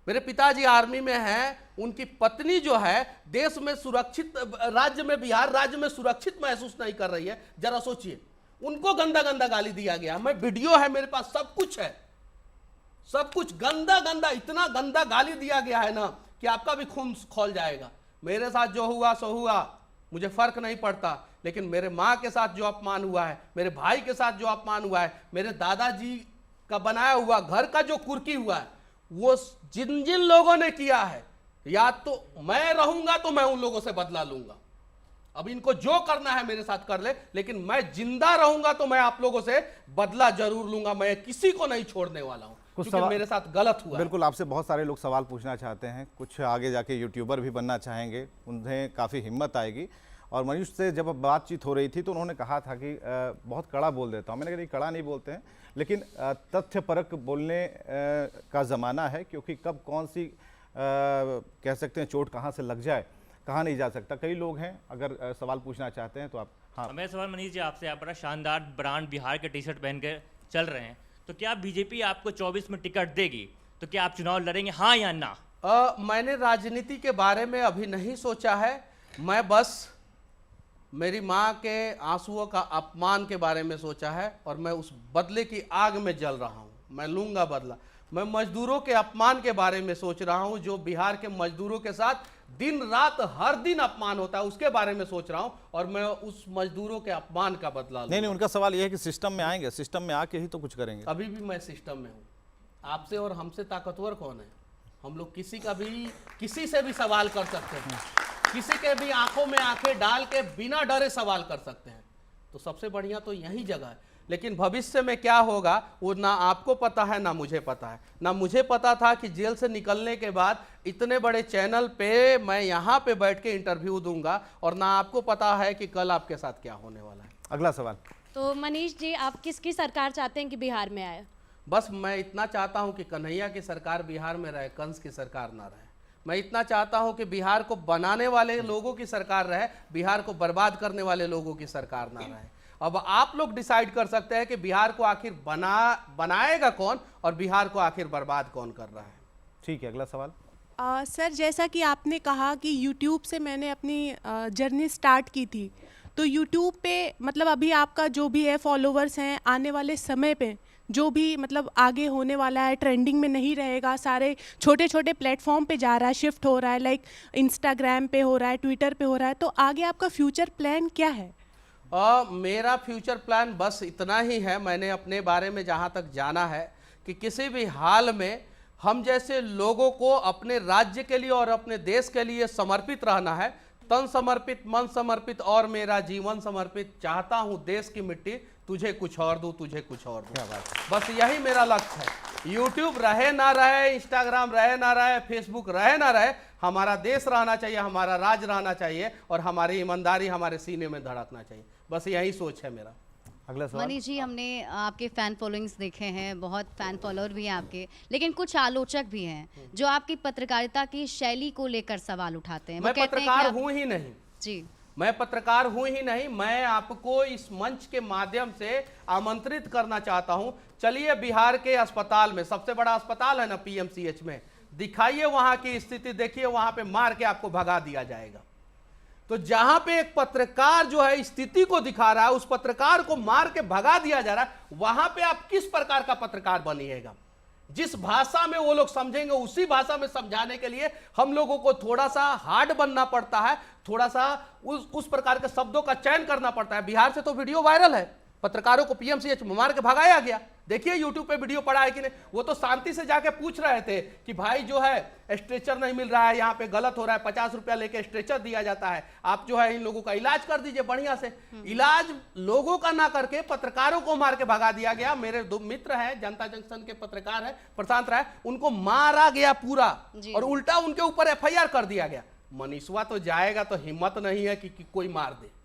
मेरे पिताजी आर्मी में हैं, उनकी पत्नी जो है देश में सुरक्षित, राज्य में, बिहार राज्य में सुरक्षित महसूस नहीं कर रही है। जरा सोचिए, उनको गंदा गंदा गाली दिया गया। मैं वीडियो है मेरे पास, सब कुछ है, सब कुछ गंदा गंदा, इतना गंदा गाली दिया गया है ना कि आपका भी खून खौल जाएगा। मेरे साथ जो हुआ सो हुआ, मुझे फर्क नहीं पड़ता, लेकिन मेरे माँ के साथ जो अपमान हुआ है, मेरे भाई के साथ जो अपमान हुआ है, मेरे दादाजी का बनाया हुआ घर का जो कुर्की हुआ है, वो जिन जिन लोगों ने किया है, या तो मैं रहूंगा तो मैं उन लोगों से बदला लूंगा। अब इनको जो करना है मेरे साथ कर ले, लेकिन मैं जिंदा रहूंगा तो मैं आप लोगों से बदला जरूर लूंगा। मैं किसी को नहीं छोड़ने वाला हूं, क्योंकि मेरे साथ गलत हुआ। बिल्कुल, आपसे बहुत सारे लोग सवाल पूछना चाहते हैं, कुछ आगे जाके यूट्यूबर भी बनना चाहेंगे, उन्हें काफ़ी हिम्मत आएगी। और मनीष से जब बातचीत हो रही थी तो उन्होंने कहा था कि बहुत कड़ा बोल देता हूँ। मैंने कहा नहीं, कड़ा नहीं बोलते हैं, लेकिन तथ्यपरक बोलने का ज़माना है, क्योंकि कब कौन सी कह सकते हैं चोट कहाँ से लग जाए कहा नहीं जा सकता। कई लोग हैं, अगर सवाल पूछना चाहते हैं तो आप। हाँ, मेरा सवाल मनीष जी आपसे, आप बड़ा शानदार ब्रांड बिहार के टी शर्ट पहन के चल रहे हैं, तो क्या बीजेपी आपको 24 में टिकट देगी? तो क्या आप चुनाव लड़ेंगे, हाँ या ना? मैंने राजनीति के बारे में अभी नहीं सोचा है। मैं बस मेरी माँ के आंसुओं का अपमान के बारे में सोचा है, और मैं उस बदले की आग में जल रहा हूँ। मैं लूंगा बदला। मैं मजदूरों के अपमान के बारे में सोच रहा हूँ, जो बिहार के मजदूरों के साथ दिन रात हर दिन अपमान होता है, उसके बारे में सोच रहा हूँ, और मैं उस मजदूरों के अपमान का बदला लूंगा। नहीं, उनका सवाल यह है कि सिस्टम में आएंगे, सिस्टम में आके ही तो कुछ करेंगे। अभी भी मैं सिस्टम में हूँ। आपसे और हमसे ताकतवर कौन है? हम लोग किसी से भी सवाल कर सकते हैं, किसी के भी आंखों में आंखें डाल के बिना डरे सवाल कर सकते हैं। तो सबसे बढ़िया तो यही जगह है। लेकिन भविष्य में क्या होगा वो ना आपको पता है, ना मुझे पता है। ना मुझे पता था कि जेल से निकलने के बाद इतने बड़े चैनल पे मैं यहाँ पे बैठ के इंटरव्यू दूंगा, और ना आपको पता है कि कल आपके साथ क्या होने वाला है। अगला सवाल। तो मनीष जी, आप किसकी सरकार चाहते हैं कि बिहार में आए? बस मैं इतना चाहता हूं कि कन्हैया की सरकार बिहार में रहे, कंस की सरकार ना रहे। मैं इतना चाहता हूं कि बिहार को बनाने वाले लोगों की सरकार रहे, बिहार को बर्बाद करने वाले लोगों की सरकार ना रहे। अब आप लोग डिसाइड कर सकते हैं कि बिहार को आखिर बनाएगा कौन, और बिहार को आखिर बर्बाद कौन कर रहा है। ठीक है, अगला सवाल। सर, जैसा कि आपने कहा कि यूट्यूब से मैंने अपनी जर्नी स्टार्ट की थी, तो यूट्यूब पे मतलब अभी आपका जो भी है फॉलोवर्स हैं, आने वाले समय पे जो भी मतलब आगे होने वाला है, ट्रेंडिंग में नहीं रहेगा, सारे छोटे छोटे प्लेटफॉर्म पे जा रहा है, शिफ्ट हो रहा है, लाइक इंस्टाग्राम पे हो रहा है, ट्विटर पे हो रहा है, तो आगे आपका फ्यूचर प्लान क्या है? मेरा फ्यूचर प्लान बस इतना ही है। मैंने अपने बारे में जहाँ तक जाना है कि किसी भी हाल में हम जैसे लोगों को अपने राज्य के लिए और अपने देश के लिए समर्पित रहना है। तन समर्पित, मन समर्पित और मेरा जीवन समर्पित। चाहता हूँ देश की मिट्टी तुझे कुछ और दूँ, तुझे कुछ और दूँ। बस यही मेरा लक्ष्य है। यूट्यूब रहे ना रहे, इंस्टाग्राम रहे ना रहे, फेसबुक रहे ना रहे, हमारा देश रहना चाहिए, हमारा राज्य रहना चाहिए, और हमारी ईमानदारी हमारे सीने में धड़कना चाहिए। बस यही सोच है मेरा। अगला सवाल। मनीष जी, हमने आपके फैन फॉलोइंग्स देखे हैं, बहुत फैन फॉलोअर भी हैं आपके, लेकिन कुछ आलोचक भी हैं जो आपकी पत्रकारिता की शैली को लेकर सवाल उठाते हैं। मैं पत्रकार हूँ ही नहीं जी, मैं पत्रकार हूँ ही नहीं। मैं आपको इस मंच के माध्यम से आमंत्रित करना चाहता हूँ। चलिए बिहार के अस्पताल में, सबसे बड़ा अस्पताल है ना पीएमसीएच में, दिखाइए वहाँ की स्थिति, देखिए वहाँ पे मार के आपको भगा दिया जाएगा। तो जहां पे एक पत्रकार जो है स्थिति को दिखा रहा है, उस पत्रकार को मार के भगा दिया जा रहा है, वहां पे आप किस प्रकार का पत्रकार बनिएगा? जिस भाषा में वो लोग समझेंगे उसी भाषा में समझाने के लिए हम लोगों को थोड़ा सा हार्ड बनना पड़ता है, थोड़ा सा उस प्रकार के शब्दों का चयन करना पड़ता है। बिहार से तो वीडियो वायरल है, पत्रकारों को पीएमसीएच में मार के भगाया गया। देखिए यूट्यूब पे वीडियो पड़ा है कि नहीं। वो तो शांति से जाके पूछ रहे थे कि भाई जो है स्ट्रेचर नहीं मिल रहा है, यहाँ पे गलत हो रहा है, 50 रुपया लेके स्ट्रेचर दिया जाता है, आप जो है इन लोगों का इलाज कर दीजिए बढ़िया से। इलाज लोगों का ना करके पत्रकारों को मार के भगा दिया गया। मेरे दो मित्र हैं, जनता जंक्शन के पत्रकार है प्रशांत राय, उनको मारा गया पूरा, और उल्टा उनके ऊपर एफआईआर कर दिया गया। मनीषवा तो जाएगा तो हिम्मत नहीं है कि कोई मार दे,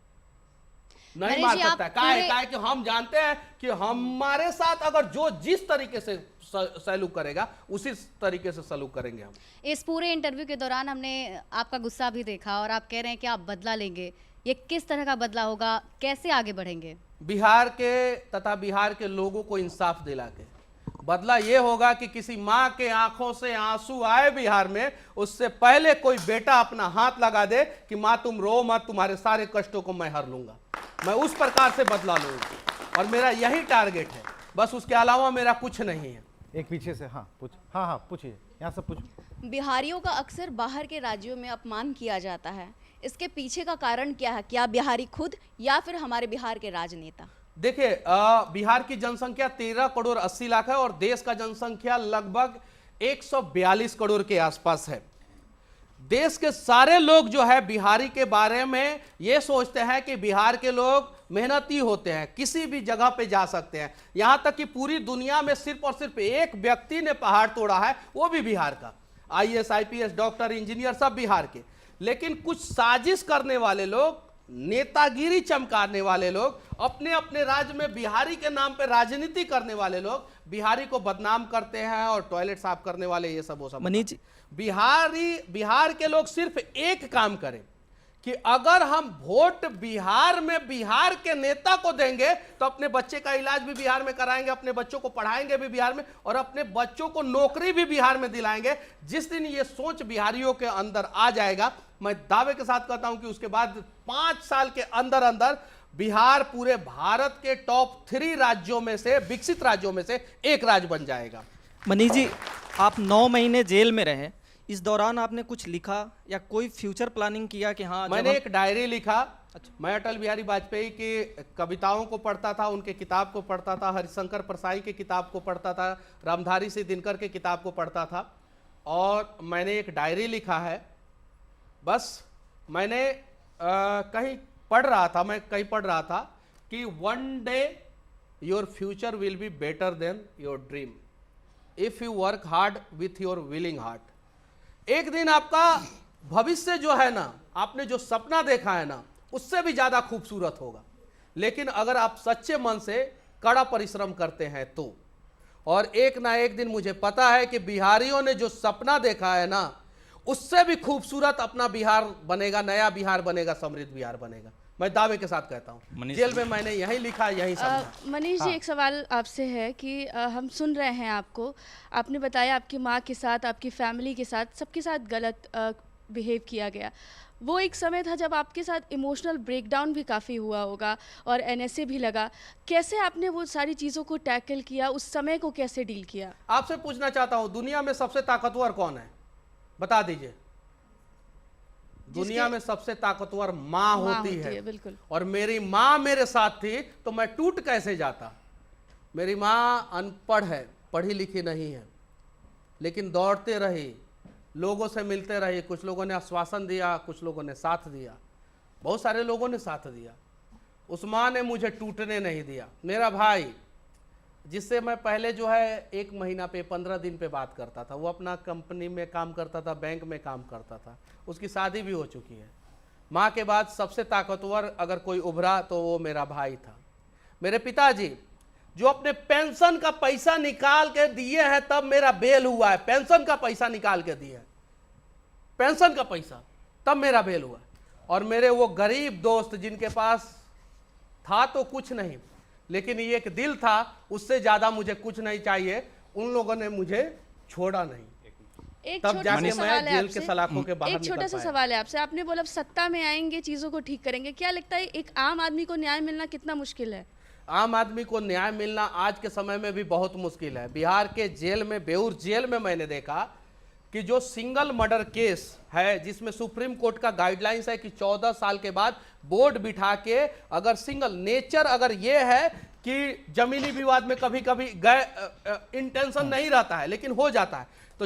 नहीं मार सकता। काहे कि हम जानते हैं कि हमारे साथ अगर जो जिस तरीके से सलूक करेगा उसी तरीके से सलूक करेंगे हम। इस पूरे इंटरव्यू के दौरान हमने आपका गुस्सा भी देखा, और आप कह रहे हैं कि आप बदला लेंगे। ये किस तरह का बदला होगा, कैसे आगे बढ़ेंगे? बिहार के तथा बिहार के लोगों को इंसाफ दिला के, बदला ये होगा कि किसी माँ के आंखों से आंसू आए बिहार में, उससे पहले कोई बेटा अपना हाथ लगा दे कि माँ तुम रो मत, तुम्हारे सारे कष्टों को मैं हर लूंगा, मैं उस प्रकार से बदला लूंगा। और मेरा यही टारगेट है, बस उसके अलावा मेरा कुछ नहीं है। एक पीछे से, हाँ पूछ, हाँ पूछिए, यहाँ से पूछो। बिहारियों का अक्सर बाहर के राज्यों में अपमान किया जाता है, इसके पीछे का कारण क्या है? क्या बिहारी खुद या फिर हमारे बिहार के राजनेता? देखिए, बिहार की जनसंख्या 13 करोड़ 80 लाख है और देश का जनसंख्या लगभग 142 करोड़ के आसपास है। देश के सारे लोग जो है बिहारी के बारे में ये सोचते हैं कि बिहार के लोग मेहनती होते हैं, किसी भी जगह पे जा सकते हैं। यहां तक कि पूरी दुनिया में सिर्फ और सिर्फ एक व्यक्ति ने पहाड़ तोड़ा है, वो भी बिहार का। IAS, IPS, डॉक्टर, इंजीनियर सब बिहार के। लेकिन कुछ साजिश करने वाले लोग, नेतागिरी चमकाने वाले लोग, अपने अपने राज्य में बिहारी के नाम पे राजनीति करने वाले लोग बिहारी को बदनाम करते हैं और टॉयलेट साफ करने वाले ये सब वो सब। मनीष, बिहार के लोग सिर्फ एक काम करें कि अगर हम वोट बिहार में बिहार के नेता को देंगे तो अपने बच्चे का इलाज भी बिहार में कराएंगे, अपने बच्चों को पढ़ाएंगे भी बिहार में और अपने बच्चों को नौकरी भी बिहार में दिलाएंगे। जिस दिन ये सोच बिहारियों के अंदर आ जाएगा, मैं दावे के साथ कहता हूं कि उसके बाद 5 साल के अंदर अंदर बिहार पूरे भारत के टॉप 3 राज्यों में से, विकसित राज्यों में से एक राज्य बन जाएगा। मनीष जी, आप 9 महीने जेल में रहे, इस दौरान आपने कुछ लिखा या कोई फ्यूचर प्लानिंग किया कि हाँ? मैंने एक डायरी लिखा। मैं अटल बिहारी वाजपेयी की कविताओं को पढ़ता था, उनके किताब को पढ़ता था, हरिशंकर परसाई के किताब को पढ़ता था, रामधारी सिंह दिनकर के किताब को पढ़ता था और मैंने एक डायरी लिखा है। बस मैंने कहीं पढ़ रहा था कि one day your future will be better than your dream if you work hard with your willing heart. एक दिन आपका भविष्य जो है ना, आपने जो सपना देखा है ना, उससे भी ज्यादा खूबसूरत होगा, लेकिन अगर आप सच्चे मन से कड़ा परिश्रम करते हैं तो। और एक ना एक दिन मुझे पता है कि बिहारियों ने जो सपना देखा है ना, उससे भी खूबसूरत अपना बिहार बनेगा, नया बिहार बनेगा, समृद्ध बिहार बनेगा। मैं दावे के साथ कहता हूँ। जेल में मैंने यही लिखा, यही समझा। मनीष जी, एक सवाल आपसे है कि हम सुन रहे हैं आपको, आपने बताया आपकी माँ के साथ, आपकी फैमिली के साथ, सबके साथ गलत बिहेव किया गया। वो एक समय था जब आपके साथ इमोशनल ब्रेकडाउन भी काफ़ी हुआ होगा और NSA भी लगा। कैसे आपने वो सारी चीज़ों को टैकल किया, उस समय को कैसे डील किया? आपसे पूछना चाहता हूँ, दुनिया में सबसे ताकतवर कौन है? बता दीजिए। दुनिया में सबसे ताकतवर माँ होती है। बिल्कुल। और मेरी माँ मेरे साथ थी तो मैं टूट कैसे जाता। मेरी माँ अनपढ़ है, पढ़ी लिखी नहीं है, लेकिन दौड़ते रही, लोगों से मिलते रही। कुछ लोगों ने आश्वासन दिया, कुछ लोगों ने साथ दिया, बहुत सारे लोगों ने साथ दिया। उस माँ ने मुझे टूटने नहीं दिया। मेरा भाई, जिससे मैं पहले जो है 1 महीना पे 15 दिन पे बात करता था, वो अपना कंपनी में काम करता था, बैंक में काम करता था, उसकी शादी भी हो चुकी है। माँ के बाद सबसे ताकतवर अगर कोई उभरा तो वो मेरा भाई था। मेरे पिताजी जो अपने पेंशन का पैसा निकाल के दिए हैं, तब मेरा बेल हुआ है। पेंशन का पैसा निकाल के दिए, पेंशन का पैसा, तब मेरा बेल हुआ। और मेरे वो गरीब दोस्त जिनके पास था तो कुछ नहीं, लेकिन ये एक दिल था, उससे ज्यादा मुझे कुछ नहीं चाहिए, उन लोगों ने मुझे छोड़ा नहीं। तब जाके मैं जेल के सलाखों के बाहर एक छोटा सा सवाल है आपसे। आपने बोला सत्ता में आएंगे, चीजों को ठीक करेंगे। क्या लगता है एक आम आदमी को न्याय मिलना कितना मुश्किल है? आम आदमी को न्याय मिलना आज के समय में भी बहुत मुश्किल है। बिहार के जेल में, बेऊर जेल में मैंने देखा कि जो सिंगल मर्डर केस है, जिसमें सुप्रीम कोर्ट का गाइडलाइंस है कि 14 साल के बाद बोर्ड बिठा के, अगर सिंगल नेचर अगर ये है कि जमीनी विवाद में कभी कभी इंटेंशन नहीं रहता है लेकिन हो जाता है, तो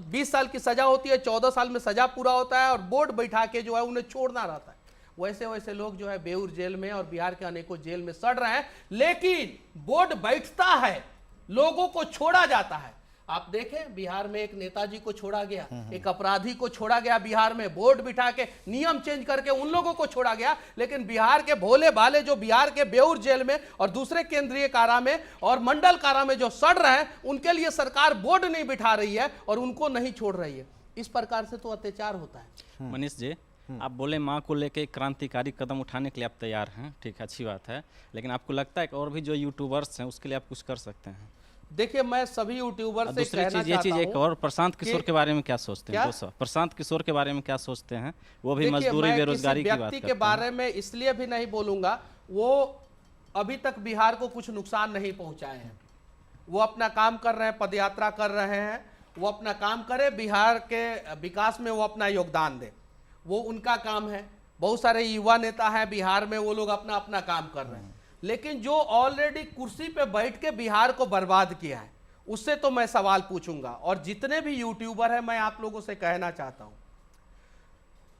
20 साल की सजा होती है, 14 साल में सजा पूरा होता है और बोर्ड बैठा के जो है उन्हें छोड़ना रहता है। वैसे वैसे लोग जो है बेऊर जेल में और बिहार के अनेकों जेल में सड़ रहे हैं, लेकिन बोर्ड बैठता है, लोगों को छोड़ा जाता है। आप देखें, बिहार में एक नेताजी को छोड़ा गया, एक अपराधी को छोड़ा गया बिहार में, बोर्ड बिठा के नियम चेंज करके उन लोगों को छोड़ा गया। लेकिन बिहार के भोले भाले जो बिहार के बेऊर जेल में और दूसरे केंद्रीय कारा में और मंडल कारा में जो सड़ रहे हैं, उनके लिए सरकार बोर्ड नहीं बिठा रही है और उनको नहीं छोड़ रही है। इस प्रकार से तो अत्याचार होता है। मनीष जी, आप बोले माँ को लेके क्रांतिकारी कदम उठाने के लिए आप तैयार हैं, ठीक है, अच्छी बात है, लेकिन आपको लगता है कि और भी जो यूट्यूबर्स हैं उसके लिए आप कुछ कर सकते हैं? देखिए, मैं सभी यूट्यूबर से दूसरी कहना चीज, ये चीज चाहता एक हूं और, प्रशांत किशोर कि- के बारे में क्या सोचते हैं क्या? दोस्तों? प्रशांत किशोर के बारे में क्या सोचते हैं? वो भी देखिए, मजदूरी मैं बेरोजगारी किसी की बात व्यक्ति करते के हैं। बारे में इसलिए भी नहीं बोलूंगा, वो अभी तक बिहार को कुछ नुकसान नहीं पहुंचाए हैं। वो अपना काम कर रहे हैं, पदयात्रा कर रहे हैं, वो अपना काम करे, बिहार के विकास में वो अपना योगदान दे, वो उनका काम है। बहुत सारे युवा नेता हैं बिहार में, वो लोग अपना अपना काम कर रहे हैं। लेकिन जो ऑलरेडी कुर्सी पे बैठ के बिहार को बर्बाद किया है, उससे तो मैं सवाल पूछूंगा। और जितने भी यूट्यूबर हैं, मैं आप लोगों से कहना चाहता हूं,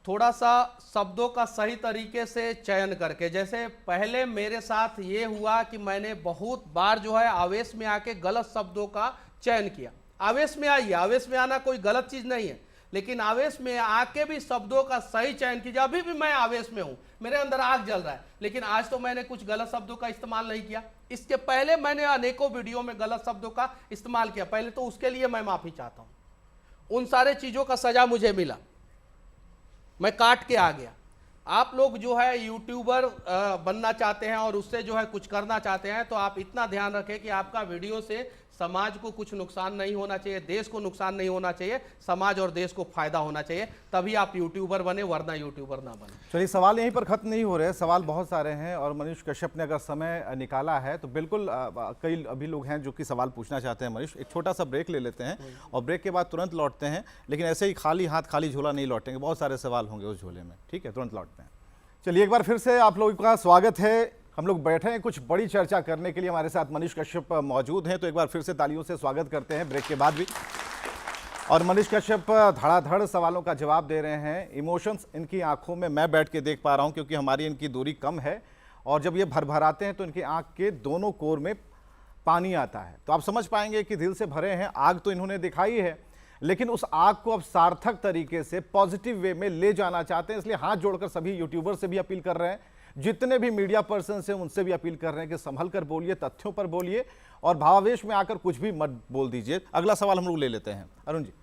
थोड़ा सा शब्दों का सही तरीके से चयन करके, जैसे पहले मेरे साथ ये हुआ कि मैंने बहुत बार जो है आवेश में आके गलत शब्दों का चयन किया। आवेश में आइए, आवेश में आना कोई गलत चीज नहीं है, लेकिन आवेश में आके भी शब्दों का सही चयन कीजिए। अभी भी मैं आवेश में हूं, मेरे अंदर आग जल रहा है, लेकिन आज तो मैंने कुछ गलत शब्दों का इस्तेमाल नहीं किया। इसके पहले मैंने अनेकों वीडियो में गलत शब्दों का इस्तेमाल किया, पहले तो उसके लिए मैं माफी चाहता हूं। उन सारे चीजों का सजा मुझे मिला, मैं काट के आ गया। आप लोग जो है यूट्यूबर बनना चाहते हैं और उससे जो है कुछ करना चाहते हैं, तो आप इतना ध्यान रखें कि आपका वीडियो से समाज को कुछ नुकसान नहीं होना चाहिए, देश को नुकसान नहीं होना चाहिए, समाज और देश को फायदा होना चाहिए, तभी आप यूट्यूबर बने, वरना यूट्यूबर ना बने। चलिए, सवाल यहीं पर खत्म नहीं हो रहे, सवाल बहुत सारे हैं और मनीष कश्यप ने अगर समय निकाला है तो बिल्कुल कई अभी लोग हैं जो कि सवाल पूछना चाहते हैं। मनीष, एक छोटा सा ब्रेक ले लेते हैं और ब्रेक के बाद तुरंत लौटते हैं, लेकिन ऐसे ही खाली हाथ खाली झोला नहीं लौटेंगे, बहुत सारे सवाल होंगे उस झोले में। ठीक है, तुरंत लौटते हैं। चलिए, एक बार फिर से आप लोगों का स्वागत है। हम लोग बैठे हैं कुछ बड़ी चर्चा करने के लिए, हमारे साथ मनीष कश्यप मौजूद हैं, तो एक बार फिर से तालियों से स्वागत करते हैं ब्रेक के बाद भी। और मनीष कश्यप धड़ाधड़ सवालों का जवाब दे रहे हैं। इमोशंस इनकी आंखों में मैं बैठ के देख पा रहा हूं, क्योंकि हमारी इनकी दूरी कम है, और जब ये भरभराते हैं तो इनकी आंख के दोनों कोर में पानी आता है। तो आप समझ पाएंगे कि दिल से भरे हैं। आग तो इन्होंने दिखाई है, लेकिन उस आग को अब सार्थक तरीके से पॉजिटिव वे में ले जाना चाहते हैं। इसलिए हाथ जोड़कर सभी यूट्यूबर से भी अपील कर रहे हैं, जितने भी मीडिया पर्सन हैं उनसे भी अपील कर रहे हैं कि संभल कर बोलिए, तथ्यों पर बोलिए और भावावेश में आकर कुछ भी मत बोल दीजिए। अगला सवाल हम लोग ले लेते हैं, अरुण जी।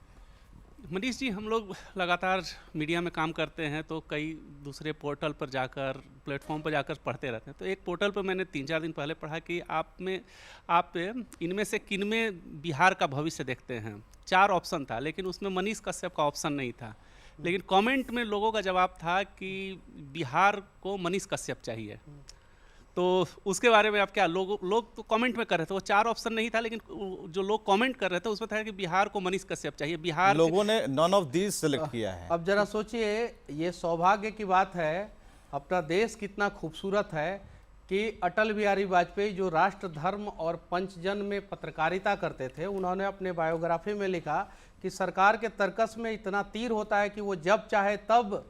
मनीष जी, हम लोग लगातार मीडिया में काम करते हैं, तो कई दूसरे पोर्टल पर जाकर, प्लेटफॉर्म पर जाकर पढ़ते रहते हैं। तो एक पोर्टल पर मैंने 3-4 दिन पहले पढ़ा कि आप इनमें से किन में बिहार का भविष्य देखते हैं। 4 ऑप्शन था, लेकिन उसमें मनीष कश्यप का ऑप्शन नहीं था। लेकिन कमेंट में लोगों का जवाब था कि बिहार को मनीष कश्यप चाहिए। तो उसके बारे में आप क्या, लोग तो कमेंट में कर रहे थे, वो 4 ऑप्शन नहीं था, लेकिन जो लोग कमेंट कर रहे थे उसमें था कि बिहार को मनीष कश्यप चाहिए। बिहार लोगों ने नॉन ऑफ दीज सेलेक्ट किया है। अब जरा सोचिए, ये सौभाग्य की बात है, अपना देश कितना खूबसूरत है कि अटल बिहारी वाजपेयी जो राष्ट्र, धर्म और पंचजन में पत्रकारिता करते थे, उन्होंने अपने बायोग्राफी में लिखा कि सरकार के तर्कस में इतना तीर होता है कि वो जब चाहे तब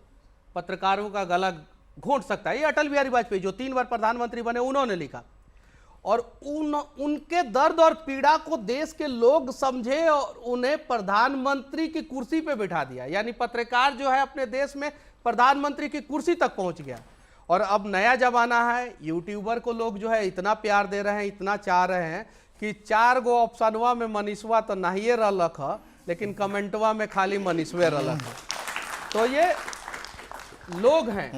पत्रकारों का गला घोंट सकता है। ये अटल बिहारी वाजपेयी जो 3 बार प्रधानमंत्री बने, उन्होंने लिखा। और उनके दर्द और पीड़ा को देश के लोग समझे और उन्हें प्रधानमंत्री की कुर्सी पे बिठा दिया। यानी पत्रकार जो है अपने देश में प्रधानमंत्री की कुर्सी तक पहुंच गया। और अब नया जमाना है, यूट्यूबर को लोग जो है इतना प्यार दे रहे हैं, इतना चाह रहे हैं कि 4 गो ऑप्शनवा में मनीषवा तो नहीं रलक है, लेकिन कमेंटवा में खाली मनीषवे रलक है। तो ये लोग हैं,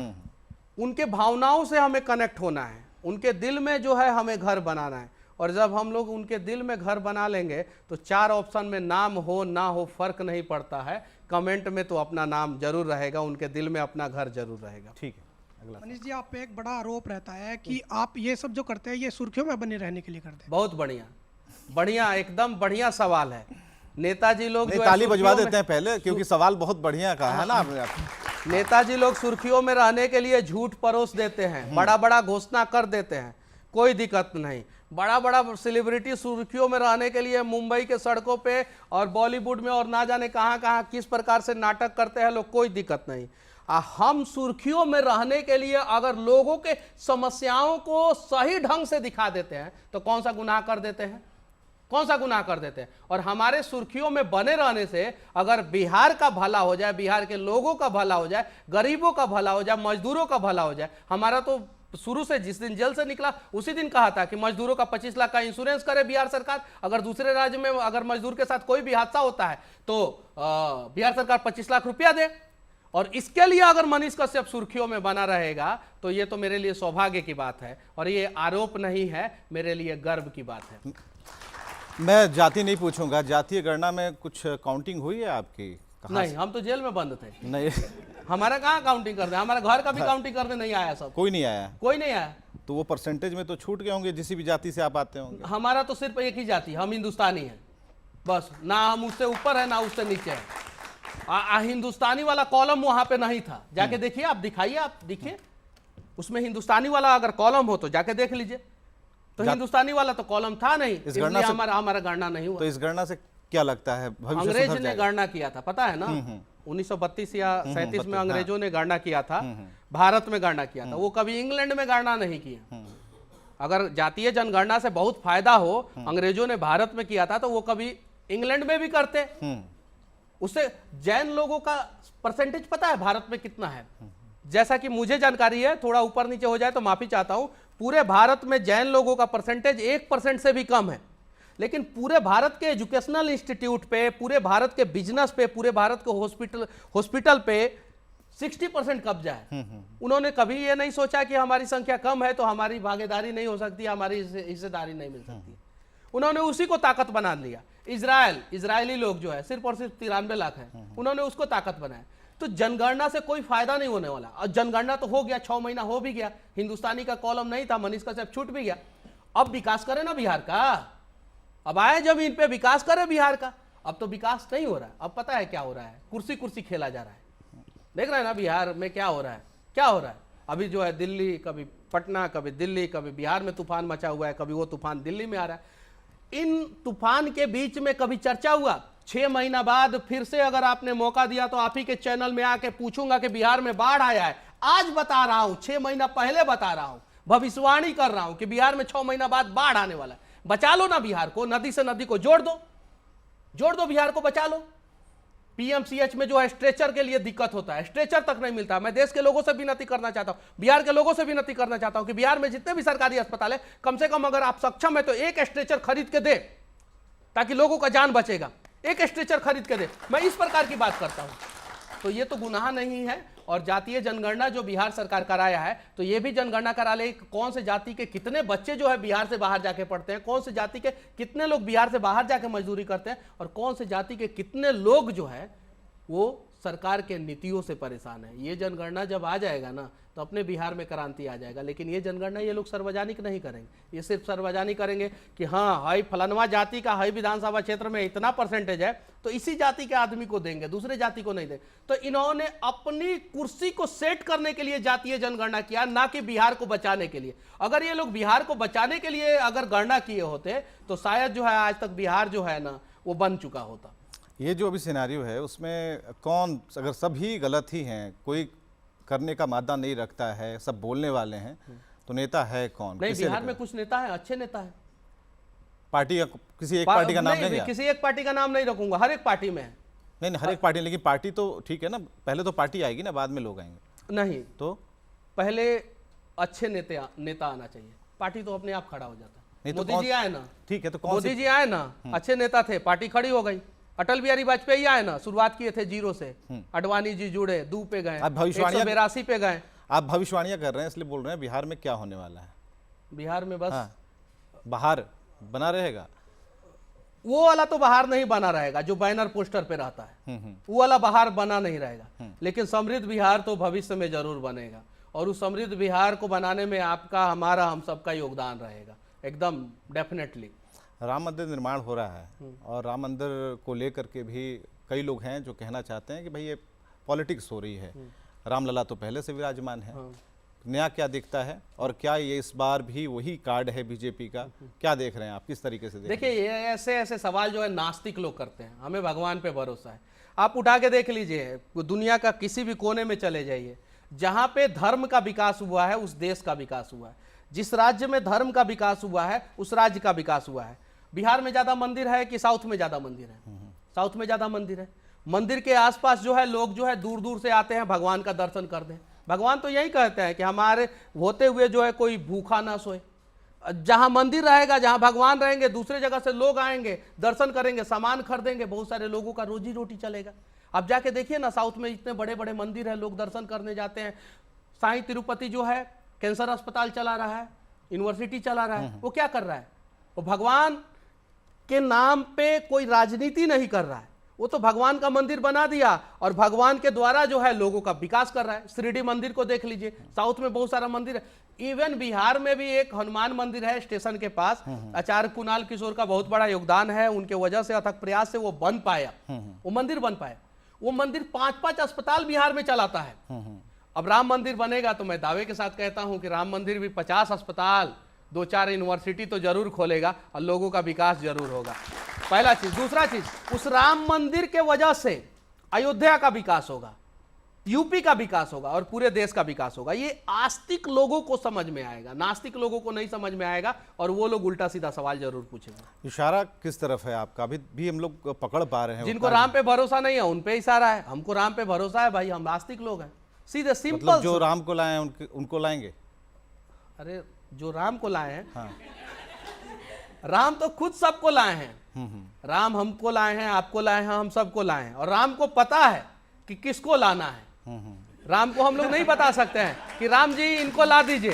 उनके भावनाओं से हमें कनेक्ट होना है, उनके दिल में जो है हमें घर बनाना है। और जब हम लोग उनके दिल में घर बना लेंगे तो 4 ऑप्शन में नाम हो ना हो फर्क नहीं पड़ता है, कमेंट में तो अपना नाम जरूर रहेगा, उनके दिल में अपना घर जरूर रहेगा। ठीक है, अगला। मनीष जी, आप पे एक बड़ा आरोप रहता है कि आप ये सब जो करते हैं ये सुर्खियों में बने रहने के लिए करते हैं। बहुत बढ़िया, बढ़िया, एकदम बढ़िया सवाल है। नेताजी लोग जो है ताली बजवा सुर्खियों देते हैं पहले, क्योंकि सवाल बहुत बढ़िया कहा है ना आपने। नेताजी लोग सुर्खियों में रहने के लिए झूठ परोस देते हैं, बड़ा बड़ा घोषणा कर देते हैं, कोई दिक्कत नहीं। बड़ा बड़ा सेलिब्रिटी सुर्खियों में रहने के लिए मुंबई के सड़कों पे और बॉलीवुड में और ना जाने कहां कहां किस प्रकार से नाटक करते हैं लोग, कोई दिक्कत नहीं। हम सुर्खियों में रहने के लिए अगर लोगों के समस्याओं को सही ढंग से दिखा देते हैं तो कौन सा गुनाह कर देते हैं, कौन सा गुनाह कर देते हैं। और हमारे सुर्खियों में बने रहने से अगर बिहार का भला हो जाए, बिहार के लोगों का भला हो जाए, गरीबों का भला हो जाए, मजदूरों का भला हो जाए। हमारा तो शुरू से जिस दिन जेल से निकला उसी दिन कहा था कि मजदूरों का 25 लाख का इंश्योरेंस करे बिहार सरकार। अगर दूसरे राज्य में अगर मजदूर के साथ कोई भी हादसा होता है तो बिहार सरकार 25 लाख रुपया दे। और इसके लिए अगर मनीष कश्यप सुर्खियों में बना रहेगा तो ये तो मेरे लिए सौभाग्य की बात है और ये आरोप नहीं है, मेरे लिए गर्व की बात है। मैं जाति नहीं पूछूंगा, जातीय गणना में कुछ काउंटिंग हुई है आपकी? कहाँ नहीं, हम तो जेल में बंद थे। नहीं हमारा कहाँ काउंटिंग करते हैं, हमारा घर का भी काउंटिंग करने नहीं आया सब। कोई नहीं आया? कोई नहीं आया। तो वो परसेंटेज में तो छूट गए होंगे जिस भी जाति से आप आते होंगे। हमारा तो सिर्फ एक ही जाति, हम हिंदुस्तानी हैं बस, ना हम उससे ऊपर है ना उससे नीचे है। हिंदुस्तानी वाला कॉलम वहां पे नहीं था, जाके देखिए आप, दिखाइए आप, देखिए उसमें हिंदुस्तानी वाला अगर कॉलम हो तो जाके देख लीजिए। तो हिंदुस्तानी वाला तो कॉलम था नहीं, इसलिए हमारा गणना नहीं हुआ। तो इस गणना से क्या लगता है भविष्य अंग्रेज ने गणना किया था, पता है ना, 1932 या 37 में अंग्रेजों ने गणना किया था, भारत में गणना किया था, वो कभी इंग्लैंड में गणना नहीं किया। अगर जातीय जनगणना से बहुत फायदा हो, अंग्रेजों ने भारत में किया था, तो वो कभी इंग्लैंड में भी करते। उससे जैन लोगों का परसेंटेज पता है भारत में कितना है? जैसा कि मुझे जानकारी है, थोड़ा ऊपर नीचे हो जाए तो माफी चाहता हूं, पूरे भारत में जैन लोगों का परसेंटेज 1% से भी कम है। लेकिन पूरे भारत के एजुकेशनल इंस्टीट्यूट पे, पूरे भारत के बिजनेस पे, पूरे भारत के हॉस्पिटल पे 60% कब्जा है। उन्होंने कभी ये नहीं सोचा कि हमारी संख्या कम है तो हमारी भागीदारी नहीं हो सकती, हमारी हिस्सेदारी नहीं मिल सकती। उन्होंने उसी को ताकत बना लिया। इजरायली लोग जो है सिर्फ और सिर्फ 93 लाख है, उन्होंने उसको ताकत बनाया। तो जनगणना से कोई फायदा नहीं होने वाला। और जनगणना तो हो गया, 6 महीना हो भी गया, हिंदुस्तानी का कॉलम नहीं था, मनीष कश्यप छूट भी गया। अब विकास करे ना बिहार का, अब आए जमीन पे विकास करे बिहार का। अब तो विकास नहीं हो रहा है, अब पता है क्या हो रहा है, कुर्सी कुर्सी खेला जा रहा है। देख रहे हैं ना बिहार में क्या हो रहा है, क्या हो रहा है। अभी जो है दिल्ली, कभी पटना, कभी दिल्ली, कभी बिहार में तूफान मचा हुआ है, कभी वो तूफान दिल्ली में आ रहा है। इन तूफान के बीच में कभी चर्चा हुआ? 6 महीना बाद फिर से अगर आपने मौका दिया तो आप ही के चैनल में आके पूछूंगा कि बिहार में बाढ़ आया है। आज बता रहा हूं, 6 महीना पहले बता रहा हूं, भविष्यवाणी कर रहा हूं कि बिहार में 6 महीना बाद बाढ़ आने वाला है। बचा लो ना बिहार को, नदी से नदी को जोड़ दो बिहार को, बचा लो। पीएमसीएच में जो है स्ट्रेचर के लिए दिक्कत होता है, स्ट्रेचर तक नहीं मिलता। मैं देश के लोगों से विनती करना चाहता हूं, बिहार के लोगों से विनती करना चाहता हूं कि बिहार में जितने भी सरकारी अस्पताल है, कम से कम अगर आप सक्षम है तो एक स्ट्रेचर खरीद के दे, ताकि लोगों का जान बचेगा। एक स्ट्रेचर खरीद के दे। मैं इस प्रकार की बात करता हूं। तो ये तो गुनाह नहीं है। और जातीय जनगणना जो बिहार सरकार कराया है, तो ये भी जनगणना करा ले कौन से जाति के कितने बच्चे जो है बिहार से बाहर जाके पढ़ते हैं, कौन से जाति के कितने लोग बिहार से बाहर जाके मजदूरी करते हैं, और कौन से जाति के कितने लोग जो है वो सरकार के नीतियों से परेशान है। ये जनगणना जब आ जाएगा ना, तो अपने बिहार में क्रांति आ जाएगा। लेकिन ये जनगणना ये लोग सार्वजनिक नहीं करेंगे, ये सिर्फ सार्वजनिक करेंगे कि हाँ, हाई फलानवा जाति का हाई विधानसभा क्षेत्र में इतना परसेंटेज है तो इसी जाति के आदमी को देंगे, दूसरे जाति को नहीं देंगे। तो इन्होंने अपनी कुर्सी को सेट करने के लिए जातीय जनगणना किया, ना कि बिहार को बचाने के लिए। अगर ये लोग बिहार को बचाने के लिए अगर गणना किए होते तो शायद जो है आज तक बिहार जो है ना वो बन चुका होता। ये जो अभी सिनेरियो है उसमें कौन, अगर सभी गलत ही हैं, कोई करने का मादा नहीं रखता है, सब बोलने वाले हैं, तो नेता है कौन? नहीं, बिहार में कुछ नेता है, अच्छे नेता है। पार्टी का किसी एक पार्टी का नाम नहीं, किसी एक पार्टी का नाम नहीं रखूंगा, हर एक पार्टी में है। नहीं, हर एक पार्टी, लेकिन पार्टी तो ठीक है ना, पहले तो पार्टी आएगी ना, बाद में लोग आएंगे। नहीं, तो पहले अच्छे नेता आना चाहिए, पार्टी तो अपने आप खड़ा हो जाता है। मोदी जी आए ना, ठीक है, तो मोदी जी आए ना, अच्छे नेता थे, पार्टी खड़ी हो गई। अटल बिहारी वाजपेयी आए ना, शुरुआत किए थे 0 से, अडवाणी जी जुड़े, 2 पे गए, 182 पे गए। आप भविष्यवाणियां कर रहे हैं, इसलिए बोल रहे हैं बिहार में क्या होने वाला है। बिहार में बस बाहर बना रहेगा, वो वाला तो बाहर नहीं बना रहेगा जो बैनर पोस्टर पे रहता है, वो वाला बाहर बना नहीं रहेगा। लेकिन समृद्ध बिहार तो भविष्य में जरूर बनेगा, और उस समृद्ध बिहार को बनाने में आपका, हमारा, हम सबका योगदान रहेगा, एकदम डेफिनेटली। राम मंदिर निर्माण हो रहा है, और राम मंदिर को लेकर के भी कई लोग हैं जो कहना चाहते हैं कि भाई ये पॉलिटिक्स हो रही है। रामलला तो पहले से विराजमान है, नया क्या दिखता है, और क्या ये इस बार भी वही कार्ड है बीजेपी का? क्या देख रहे हैं आप, किस तरीके से? देखिए, ये ऐसे सवाल जो है नास्तिक लोग करते हैं, हमें भगवान पे भरोसा है। आप उठा के देख लीजिए, दुनिया का किसी भी कोने में चले जाइए, जहाँ पे धर्म का विकास हुआ है उस देश का विकास हुआ है। जिस राज्य में धर्म का विकास हुआ है उस राज्य का विकास हुआ है। बिहार में ज्यादा मंदिर है कि साउथ में ज्यादा मंदिर है? साउथ में ज्यादा मंदिर है। मंदिर के आसपास जो है लोग जो है दूर दूर से आते हैं भगवान का दर्शन करते हैं। भगवान तो यही कहते हैं कि हमारे होते हुए जो है कोई भूखा ना सोए। जहां मंदिर रहेगा, जहां भगवान रहेंगे, दूसरे जगह से लोग आएंगे, दर्शन करेंगे, सामान खरीदेंगे, बहुत सारे लोगों का रोजी रोटी चलेगा। अब जाके देखिए ना, साउथ में इतने बड़े बड़े मंदिर है, लोग दर्शन करने जाते हैं। साईं तिरुपति जो है कैंसर अस्पताल चला रहा है, यूनिवर्सिटी चला रहा है, वो क्या कर रहा है? वो भगवान के नाम पे कोई राजनीति नहीं कर रहा है, वो तो भगवान का मंदिर बना दिया और भगवान के द्वारा जो है लोगों का विकास कर रहा है। शिरडी मंदिर को देख लीजिए, साउथ में बहुत सारा मंदिर है, इवन बिहार में भी एक हनुमान मंदिर है स्टेशन के पास। आचार्य कुणाल किशोर का बहुत बड़ा योगदान है, उनके वजह से अथक प्रयास से वो बन पाया, वो मंदिर बन पाया। वो मंदिर 5-5 अस्पताल बिहार में चलाता है। अब राम मंदिर बनेगा तो मैं दावे के साथ कहता हूं कि राम मंदिर भी 50 अस्पताल, 2-4 यूनिवर्सिटी तो जरूर खोलेगा और लोगों का विकास जरूर होगा। पहला चीज। दूसरा चीज, उस राम मंदिर के वजह से अयोध्या का विकास होगा, यूपी का विकास होगा और पूरे देश का विकास होगा। ये आस्तिक लोगों को समझ में आएगा, नास्तिक लोगों को नहीं समझ में आएगा और वो लोग उल्टा सीधा सवाल जरूर पूछेंगे। इशारा किस तरफ है आपका? अभी भी हम लोग पकड़ पा रहे हैं? जिनको राम पे भरोसा नहीं है उन पे इशारा है, हमको राम पे भरोसा है भाई, हम नास्तिक लोग हैं, सीधे सिंपल। मतलब जो राम को लाए हैं उनको लाएंगे? अरे जो राम को लाए हैं, हाँ। राम तो खुद सबको लाए हैं। राम हमको लाए हैं, आपको लाए हैं, हम सबको लाए हैं और राम को पता है कि किसको लाना है। राम को हम लोग नहीं बता सकते हैं कि राम जी इनको ला दीजिए।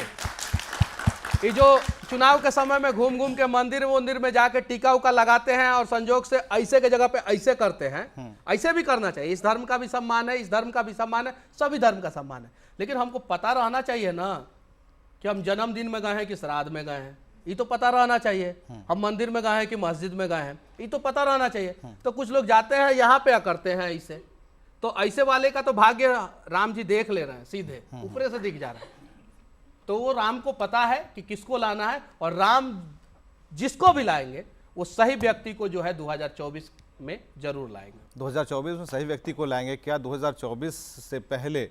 ये जो चुनाव के समय में घूम घूम के मंदिर में जाके टीका उका लगाते हैं और संजोग से ऐसे के जगह पे ऐसे करते हैं, ऐसे भी करना चाहिए। इस धर्म का भी सम्मान है, इस धर्म का भी सम्मान है, सभी धर्म का सम्मान है, लेकिन हमको पता रहना चाहिए ना कि हम जन्मदिन में गए हैं कि श्राद्ध में गए हैं, ये तो पता रहना चाहिए। हम मंदिर में गए हैं कि मस्जिद में गए हैं, ये तो पता रहना चाहिए। तो कुछ लोग जाते हैं यहाँ पे करते हैं ऐसे, तो ऐसे वाले का तो भाग्य राम जी देख ले रहे हैं, सीधे ऊपर से दिख जा रहा है। तो वो राम को पता है कि किसको लाना है और राम जिसको भी लाएंगे वो सही व्यक्ति को जो है 2024 में जरूर लाएंगे। 2024 में सही व्यक्ति को लाएंगे। क्या 2024 से पहले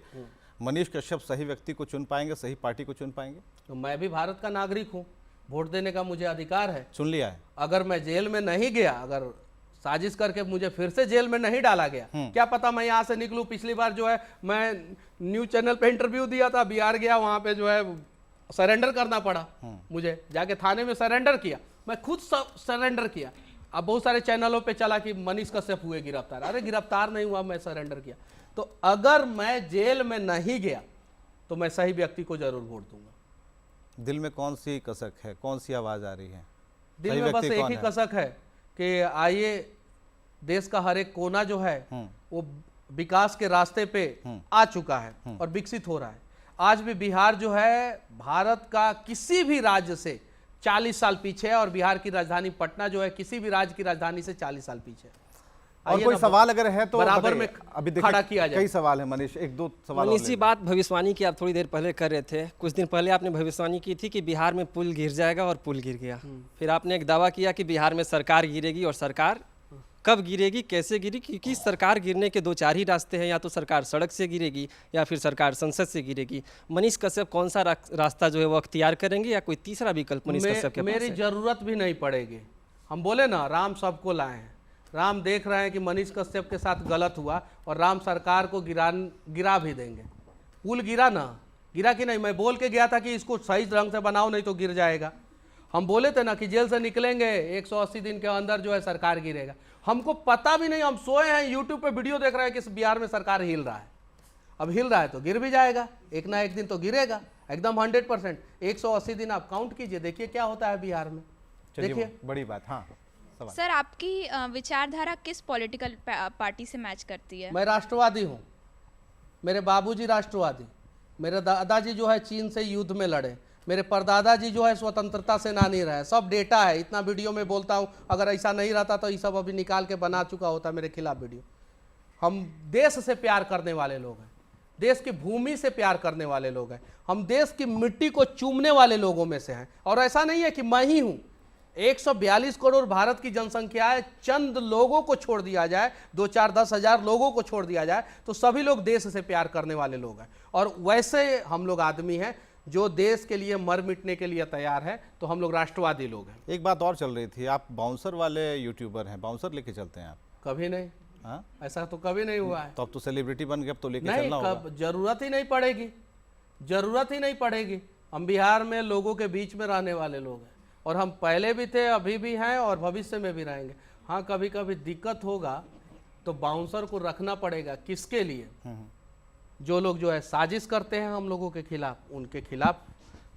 मनीष कश्यप सही व्यक्ति को चुन पाएंगे, सही पार्टी को चुन पाएंगे? तो मैं भी भारत का नागरिक हूँ, वोट देने का मुझे अधिकार है। चुन लिया है? अगर मैं जेल में नहीं गया, अगर साजिश करके मुझे फिर से जेल में नहीं डाला गया, क्या पता मैं यहाँ से निकलूं। पिछली बार जो है मैं न्यूज चैनल पे इंटरव्यू दिया था, बिहार गया, वहां पे जो है सरेंडर करना पड़ा मुझे, जाके थाने में सरेंडर किया, मैं खुद सरेंडर किया। अब बहुत सारे चैनलों पे चला कि मनीष कश्यप हुए गिरफ्तार, अरे गिरफ्तार नहीं हुआ, मैं सरेंडर किया। तो अगर मैं जेल में नहीं गया तो मैं सही व्यक्ति को जरूर वोट दूंगा। दिल में कौन सी कसक है, कौन सी आवाज आ रही है? दिल में बस एक ही कसक है कि आइए देश का हर एक कोना जो है वो विकास के रास्ते पे आ चुका है और विकसित हो रहा है। आज भी बिहार जो है भारत का किसी भी राज्य से 40 साल पीछे है और बिहार की राजधानी पटना जो है किसी भी राज्य की राजधानी से 40 साल पीछे है। और कोई सवाल अगर है तो बराबर में अभी खड़ा किया जाए। कई सवाल है मनीष, एक दो सवाल। मनीष जी, बात भविष्यवाणी की आप थोड़ी देर पहले कर रहे थे। कुछ दिन पहले आपने भविष्यवाणी की थी कि बिहार में पुल गिर जाएगा और पुल गिर गया। फिर आपने एक दावा किया कि बिहार में सरकार गिरेगी, और सरकार कब गिरेगी, कैसे गिरी? क्योंकि सरकार गिरने के 2-4 ही रास्ते हैं, या तो सरकार सड़क से गिरेगी या फिर सरकार संसद से गिरेगी। मनीष कश्यप कौन सा रास्ता जो है वो अख्तियार करेंगे, या कोई तीसरा विकल्प मनीष कश्यप के पास है? मेरी जरूरत भी नहीं पड़ेगी। हम बोले ना, राम सबको लाए हैं। राम देख रहे हैं कि मनीष कश्यप के साथ गलत हुआ और राम सरकार को गिरा भी देंगे। पुल गिरा ना, गिरा कि नहीं? मैं बोल के गया था कि इसको सही ढंग से बनाओ नहीं तो गिर जाएगा। हम बोले थे ना कि जेल से निकलेंगे 180 दिन के अंदर जो है सरकार गिरेगा। हमको पता भी नहीं, हम सोए हैं यूट्यूब पे वीडियो देख रहे हैं कि बिहार में सरकार हिल रहा है। अब हिल रहा है तो गिर भी जाएगा, एक ना एक दिन तो गिरेगा, एकदम 100%। 180 दिन आप काउंट कीजिए, देखिए क्या होता है बिहार में। देखिए बड़ी बात। हाँ सर, आपकी विचारधारा किस पॉलिटिकल पार्टी से मैच करती है? मैं राष्ट्रवादी हूँ, मेरे बाबूजी राष्ट्रवादी, मेरे दादाजी जो है चीन से युद्ध में लड़े, मेरे परदादा जी जो है स्वतंत्रता सेनानी रहे। सब डेटा है, इतना वीडियो में बोलता हूँ। अगर ऐसा नहीं रहता तो ये सब अभी निकाल के बना चुका होता मेरे खिलाफ वीडियो। हम देश से प्यार करने वाले लोग हैं, देश की भूमि से प्यार करने वाले लोग हैं, हम देश की मिट्टी को चूमने वाले लोगों में से हैं। और ऐसा नहीं है कि मैं ही हूँ, 142 करोड़ भारत की जनसंख्या है, चंद लोगों को छोड़ दिया जाए, 2-4-10 हजार लोगों को छोड़ दिया जाए तो सभी लोग देश से प्यार करने वाले लोग हैं। और वैसे हम लोग आदमी हैं जो देश के लिए मर मिटने के लिए तैयार है, तो हम लोग राष्ट्रवादी लोग हैं। एक बात और चल रही थी, आप बाउंसर वाले यूट्यूबर हैं, बाउंसर लेके चलते हैं आप? कभी नहीं। हाँ, ऐसा तो कभी नहीं हुआ है। तो अब तो सेलिब्रिटी बन गए, अब तो लेके चलना होगा। कब जरूरत ही नहीं पड़ेगी, जरूरत ही नहीं पड़ेगी। हम बिहार में लोगों के बीच में रहने वाले लोग हैं और हम पहले भी थे, अभी भी हैं और भविष्य में भी रहेंगे। हाँ, कभी कभी दिक्कत होगा तो बाउंसर को रखना पड़ेगा। किसके लिए? जो लोग जो है साजिश करते हैं हम लोगों के खिलाफ, उनके खिलाफ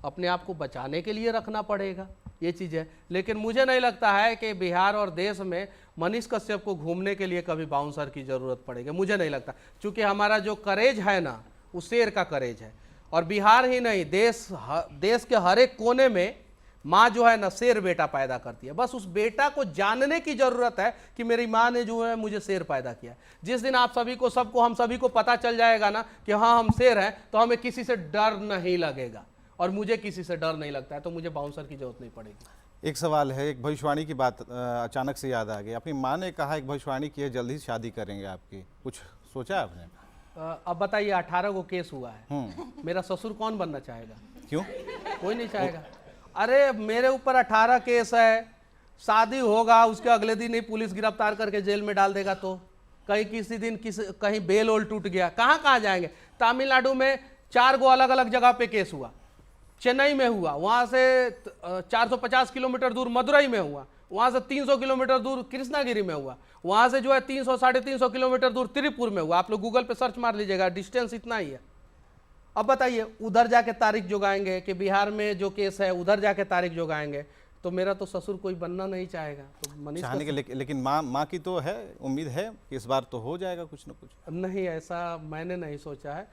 अपने आप को बचाने के लिए रखना पड़ेगा। ये चीज़ है। लेकिन मुझे नहीं लगता है कि बिहार और देश में मनीष कश्यप को घूमने के लिए कभी बाउंसर की ज़रूरत पड़ेगी, मुझे नहीं लगता, क्योंकि हमारा जो करेज है ना वो शेर का करेज है। और बिहार ही नहीं, देश के हर एक कोने में माँ जो है ना शेर बेटा पैदा करती है। बस उस बेटा को जानने की ज़रूरत है कि मेरी माँ ने जो है मुझे शेर पैदा किया। जिस दिन आप सभी को हम सभी को पता चल जाएगा ना कि हाँ हम शेर हैं, तो हमें किसी से डर नहीं लगेगा, और मुझे किसी से डर नहीं लगता है, तो मुझे बाउंसर की जरूरत नहीं पड़ेगी। एक सवाल है, एक भविष्यवाणी की बात अचानक से याद आ गई। अपनी माँ ने कहा, एक भविष्यवाणी की है, जल्दी ही शादी करेंगे आपकी, कुछ सोचा आपने? अब बताइए, 18 को केस हुआ है, मेरा ससुर कौन बनना चाहेगा? क्यों? कोई नहीं चाहेगा। अरे मेरे ऊपर 18 केस है, शादी होगा उसके अगले दिन ही पुलिस गिरफ्तार करके जेल में डाल देगा, तो कहीं किसी दिन कहीं बेल ओल टूट गया, कहाँ जाएंगे? तमिलनाडु में 4 गो अलग अलग जगह पे केस हुआ। चेन्नई में हुआ, वहाँ से 450 किलोमीटर दूर मदुरई में हुआ, वहाँ से 300 किलोमीटर दूर कृष्णागिरी में हुआ, वहाँ से जो है 300-350 किलोमीटर दूर त्रिपुर में हुआ। आप लोग गूगल पे सर्च मार लीजिएगा, डिस्टेंस इतना ही है। अब बताइए, उधर जाके तारीख जोगाएंगे कि बिहार में जो केस है उधर जाके तारीख जोगाएंगे, तो मेरा तो ससुर कोई बनना नहीं चाहेगा। तो मनीष चाहने के लेकिन माँ की तो है, उम्मीद है कि इस बार तो हो जाएगा कुछ ना कुछ। नहीं, ऐसा मैंने नहीं सोचा है।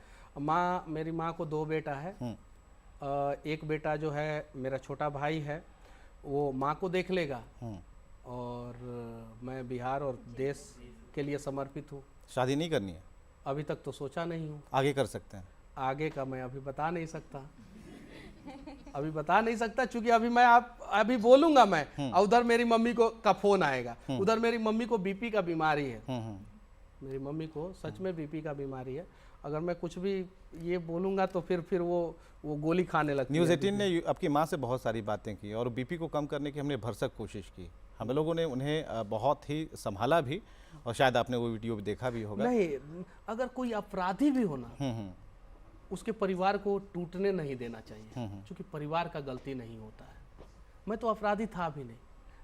मेरी माँ को 2 बेटा है। एक बेटा जो है मेरा छोटा भाई है, वो माँ को देख लेगा, और मैं बिहार और देश के लिए समर्पित हूँ। शादी नहीं करनी है? अभी तक तो सोचा नहीं हूँ। आगे कर सकते हैं? आगे का मैं अभी बता नहीं सकता, क्योंकि अभी मैं अभी बोलूंगा मैं, उधर मेरी मम्मी का फोन आएगा। उधर मेरी मम्मी को बीपी का बीमारी है, मेरी मम्मी को सच में बीपी का बीमारी है। अगर मैं कुछ भी ये बोलूंगा तो फिर वो गोली खाने लगती है। न्यूज़ 18 ने आपकी माँ से बहुत सारी बातें की, और बीपी को कम करने की हमने भरसक कोशिश की। हम लोगों ने उन्हें बहुत ही संभाला भी, और शायद आपने वो वीडियो भी देखा भी होगा। नहीं, अगर कोई अपराधी भी हो ना, उसके परिवार को टूटने नहीं देना चाहिए, क्योंकि परिवार का गलती नहीं होता है। मैं तो अपराधी था भी नहीं।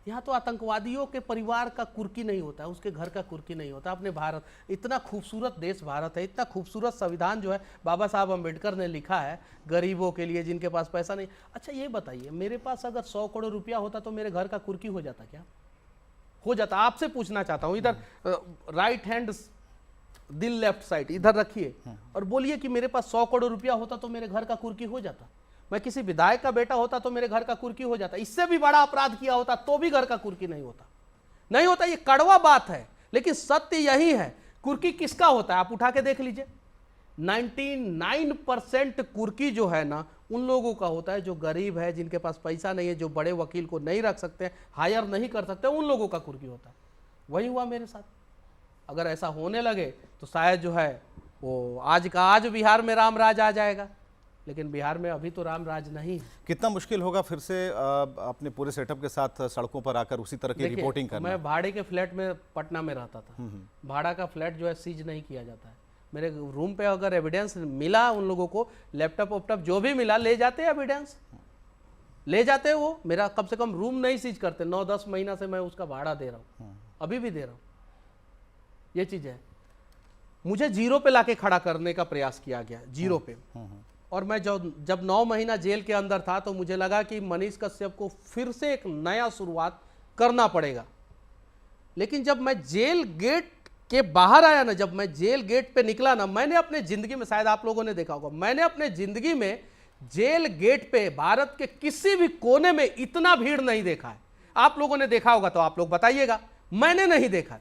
यहाँ तो आतंकवादियों के परिवार का कुर्की नहीं होता है, उसके घर का कुर्की नहीं होता। अपने भारत, इतना खूबसूरत देश भारत है, इतना खूबसूरत संविधान जो है बाबा साहब अम्बेडकर ने लिखा है गरीबों के लिए, जिनके पास पैसा नहीं। अच्छा ये बताइए, मेरे पास अगर 100 करोड़ रुपया होता तो मेरे घर का कुर्की हो जाता क्या? हो जाता? आपसे पूछना चाहता हूँ। इधर राइट हैंड दिल लेफ्ट साइड इधर रखिए और बोलिए कि मेरे पास 100 करोड़ रुपया होता तो मेरे घर का कुर्की हो जाता। मैं किसी विधायक का बेटा होता तो मेरे घर का कुर्की हो जाता। इससे भी बड़ा अपराध किया होता तो भी घर का कुर्की नहीं होता। नहीं होता, ये कड़वा बात है, लेकिन सत्य यही है। कुर्की किसका होता है आप उठा के देख लीजिए। 99% कुर्की जो है ना उन लोगों का होता है जो गरीब है, जिनके पास पैसा नहीं है, जो बड़े वकील को नहीं रख सकते, हायर नहीं कर सकते, उन लोगों का कुर्की होता है। वही हुआ मेरे साथ। अगर ऐसा होने लगे तो शायद जो है वो आज बिहार में राम राज आ जाएगा, लेकिन बिहार में अभी तो राम राज नहीं है। कितना मुश्किल होगा फिर से अपने पूरे सेटअप के साथ सड़कों पर आकर उसी तरह की रिपोर्टिंग करना। मैं भाड़े के फ्लैट में पटना में रहता था। भाड़ा का फ्लैट जो है सीज नहीं किया जाता है। मेरे रूम पे अगर एविडेंस मिला, उन लोगों को लैपटॉप वैपटॉप जो भी मिला ले जाते हैं, एविडेंस ले जाते हैं। वो मेरा कम से कम रूम नहीं सीज करते। 9-10 महीना से मैं उसका भाड़ा दे रहा हूँ, अभी भी दे रहा हूँ। ये चीज़ है। मुझे जीरो पे लाके खड़ा करने का प्रयास किया गया, जीरो पे। और मैं जब 9 महीना जेल के अंदर था तो मुझे लगा कि मनीष कश्यप को फिर से एक नया शुरुआत करना पड़ेगा। लेकिन जब मैं जेल गेट के बाहर आया ना, जब मैं जेल गेट पे निकला ना, मैंने अपने जिंदगी में, शायद आप लोगों ने देखा होगा, मैंने अपने जिंदगी में जेल गेट पे भारत के किसी भी कोने में इतना भीड़ नहीं देखा है। आप लोगों ने देखा होगा तो आप लोग बताइएगा, मैंने नहीं देखा।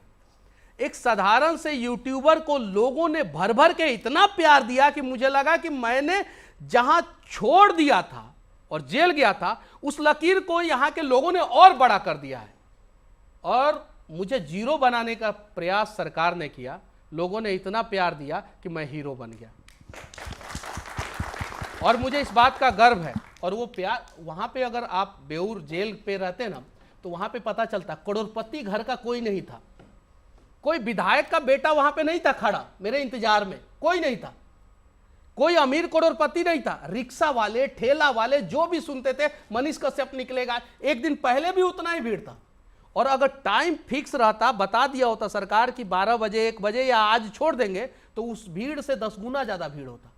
एक साधारण से यूट्यूबर को लोगों ने भर भर के इतना प्यार दिया कि मुझे लगा कि मैंने जहां छोड़ दिया था और जेल गया था, उस लकीर को यहां के लोगों ने और बड़ा कर दिया है। और मुझे जीरो बनाने का प्रयास सरकार ने किया। लोगों ने इतना प्यार दिया कि मैं हीरो बन गया, और मुझे इस बात का गर्व है। और वो प्यार वहां पे, अगर आप बेऊर जेल पे रहते ना, तो वहां पे पता चलता करोड़पति घर का कोई नहीं था। कोई विधायक का बेटा वहां पे नहीं था खड़ा मेरे इंतजार में, कोई नहीं था। कोई अमीर करोड़पति नहीं था। रिक्शा वाले, ठेला वाले जो भी सुनते थे मनीष कश्यप निकलेगा, एक दिन पहले भी उतना ही भीड़ था। और अगर टाइम फिक्स रहता, बता दिया होता सरकार कि 12 बजे 1 बजे या आज छोड़ देंगे, तो उस भीड़ से 10 गुना ज्यादा भीड़ होता।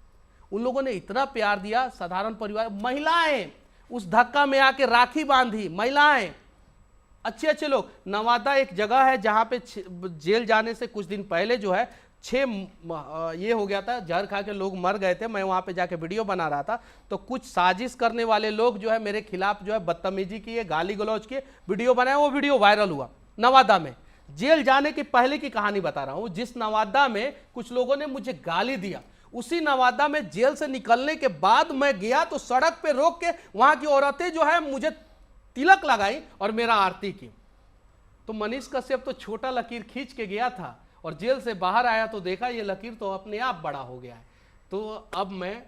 उन लोगों ने इतना प्यार दिया। साधारण परिवार, महिलाएं, उस धक्का में आके राखी बांधी महिलाएं, अच्छे अच्छे लोग। नवादा एक जगह है जहां पे जेल जाने से कुछ दिन पहले जो है 6 ये हो गया था, जहर खा के लोग मर गए थे। मैं वहां पे जाके वीडियो बना रहा था तो कुछ साजिश करने वाले लोग जो है मेरे खिलाफ जो है बदतमीजी किए, गाली गलौज किए, वीडियो बनाया। वो वीडियो वायरल हुआ नवादा में। जेल जाने की पहले की कहानी बता रहा हूं। जिस नवादा में कुछ लोगों ने मुझे गाली दिया, उसी नवादा में जेल से निकलने के बाद मैं गया तो सड़क पे रोक के वहां की औरतें जो है मुझे तिलक लगाई और मेरा आरती की। तो मनीष कश्यप तो छोटा लकीर खींच के गया था और जेल से बाहर आया तो देखा ये लकीर तो अपने आप बड़ा हो गया है। तो अब मैं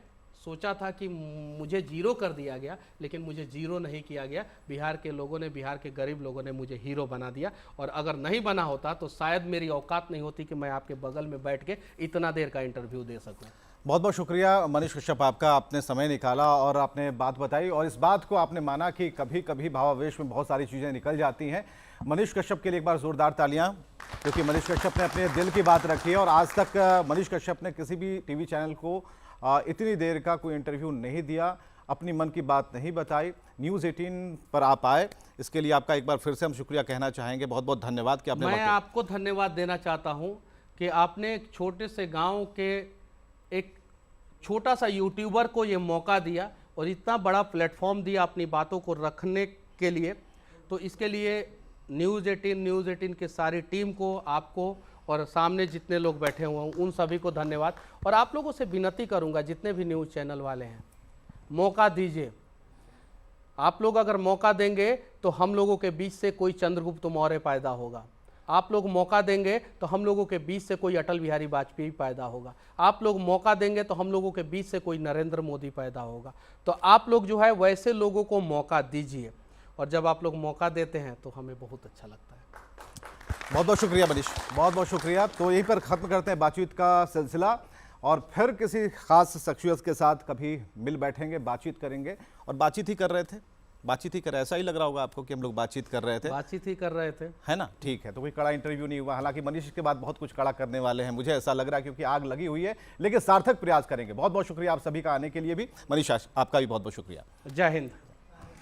सोचा था कि मुझे जीरो कर दिया गया, लेकिन मुझे जीरो नहीं किया गया। बिहार के लोगों ने, बिहार के गरीब लोगों ने मुझे हीरो बना दिया। और अगर नहीं बना होता तो शायद मेरी औकात नहीं होती कि मैं आपके बगल में बैठ के इतना देर का इंटरव्यू दे सकूं। बहुत बहुत शुक्रिया मनीष कश्यप आपका, आपने समय निकाला और आपने बात बताई और इस बात को आपने माना कि कभी कभी भावावेश में बहुत सारी चीज़ें निकल जाती हैं। मनीष कश्यप के लिए एक बार जोरदार तालियां, क्योंकि मनीष कश्यप ने अपने दिल की बात रखी है और आज तक मनीष कश्यप ने किसी भी टीवी चैनल को इतनी देर का कोई इंटरव्यू नहीं दिया, अपनी मन की बात नहीं बताई। न्यूज़ 18 पर आप आए, इसके लिए आपका एक बार फिर से हम शुक्रिया कहना चाहेंगे। बहुत बहुत धन्यवाद कि आपने मैं आपको धन्यवाद देना चाहता हूं कि आपने एक छोटे से गांव के एक छोटा सा यूट्यूबर को ये मौका दिया और इतना बड़ा प्लेटफॉर्म दिया अपनी बातों को रखने के लिए। तो इसके लिए न्यूज़ 18 की सारी टीम को, आपको और सामने जितने लोग बैठे हुए हैं उन सभी को धन्यवाद। और आप लोगों से विनती करूंगा, जितने भी न्यूज़ चैनल वाले हैं, मौका दीजिए। आप लोग अगर मौका देंगे तो हम लोगों के बीच से कोई चंद्रगुप्त मौर्य पैदा होगा। आप लोग मौका देंगे तो हम लोगों के बीच से कोई अटल बिहारी वाजपेयी पैदा होगा। आप लोग मौका देंगे तो हम लोगों के बीच से कोई नरेंद्र मोदी पैदा होगा। तो आप लोग जो है वैसे लोगों को मौका दीजिए, और जब आप लोग मौका देते हैं तो हमें बहुत अच्छा लगता है। बहुत बहुत शुक्रिया मनीष, बहुत बहुत शुक्रिया। तो यहीं पर ख़त्म करते हैं बातचीत का सिलसिला और फिर किसी खास शख्सियत के साथ कभी मिल बैठेंगे, बातचीत करेंगे। और बातचीत ही कर रहे थे, बातचीत ही कर, ऐसा ही लग रहा होगा आपको कि हम लोग बातचीत कर रहे थे, बातचीत ही कर रहे थे, है ना? ठीक है, तो कोई कड़ा इंटरव्यू नहीं हुआ। हालांकि मनीष के बाद बहुत कुछ कड़ा करने वाले हैं, मुझे ऐसा लग रहा है, क्योंकि आग लगी हुई है, लेकिन सार्थक प्रयास करेंगे। बहुत बहुत शुक्रिया आप सभी का आने के लिए भी। मनीष आपका भी बहुत बहुत शुक्रिया। जय हिंद।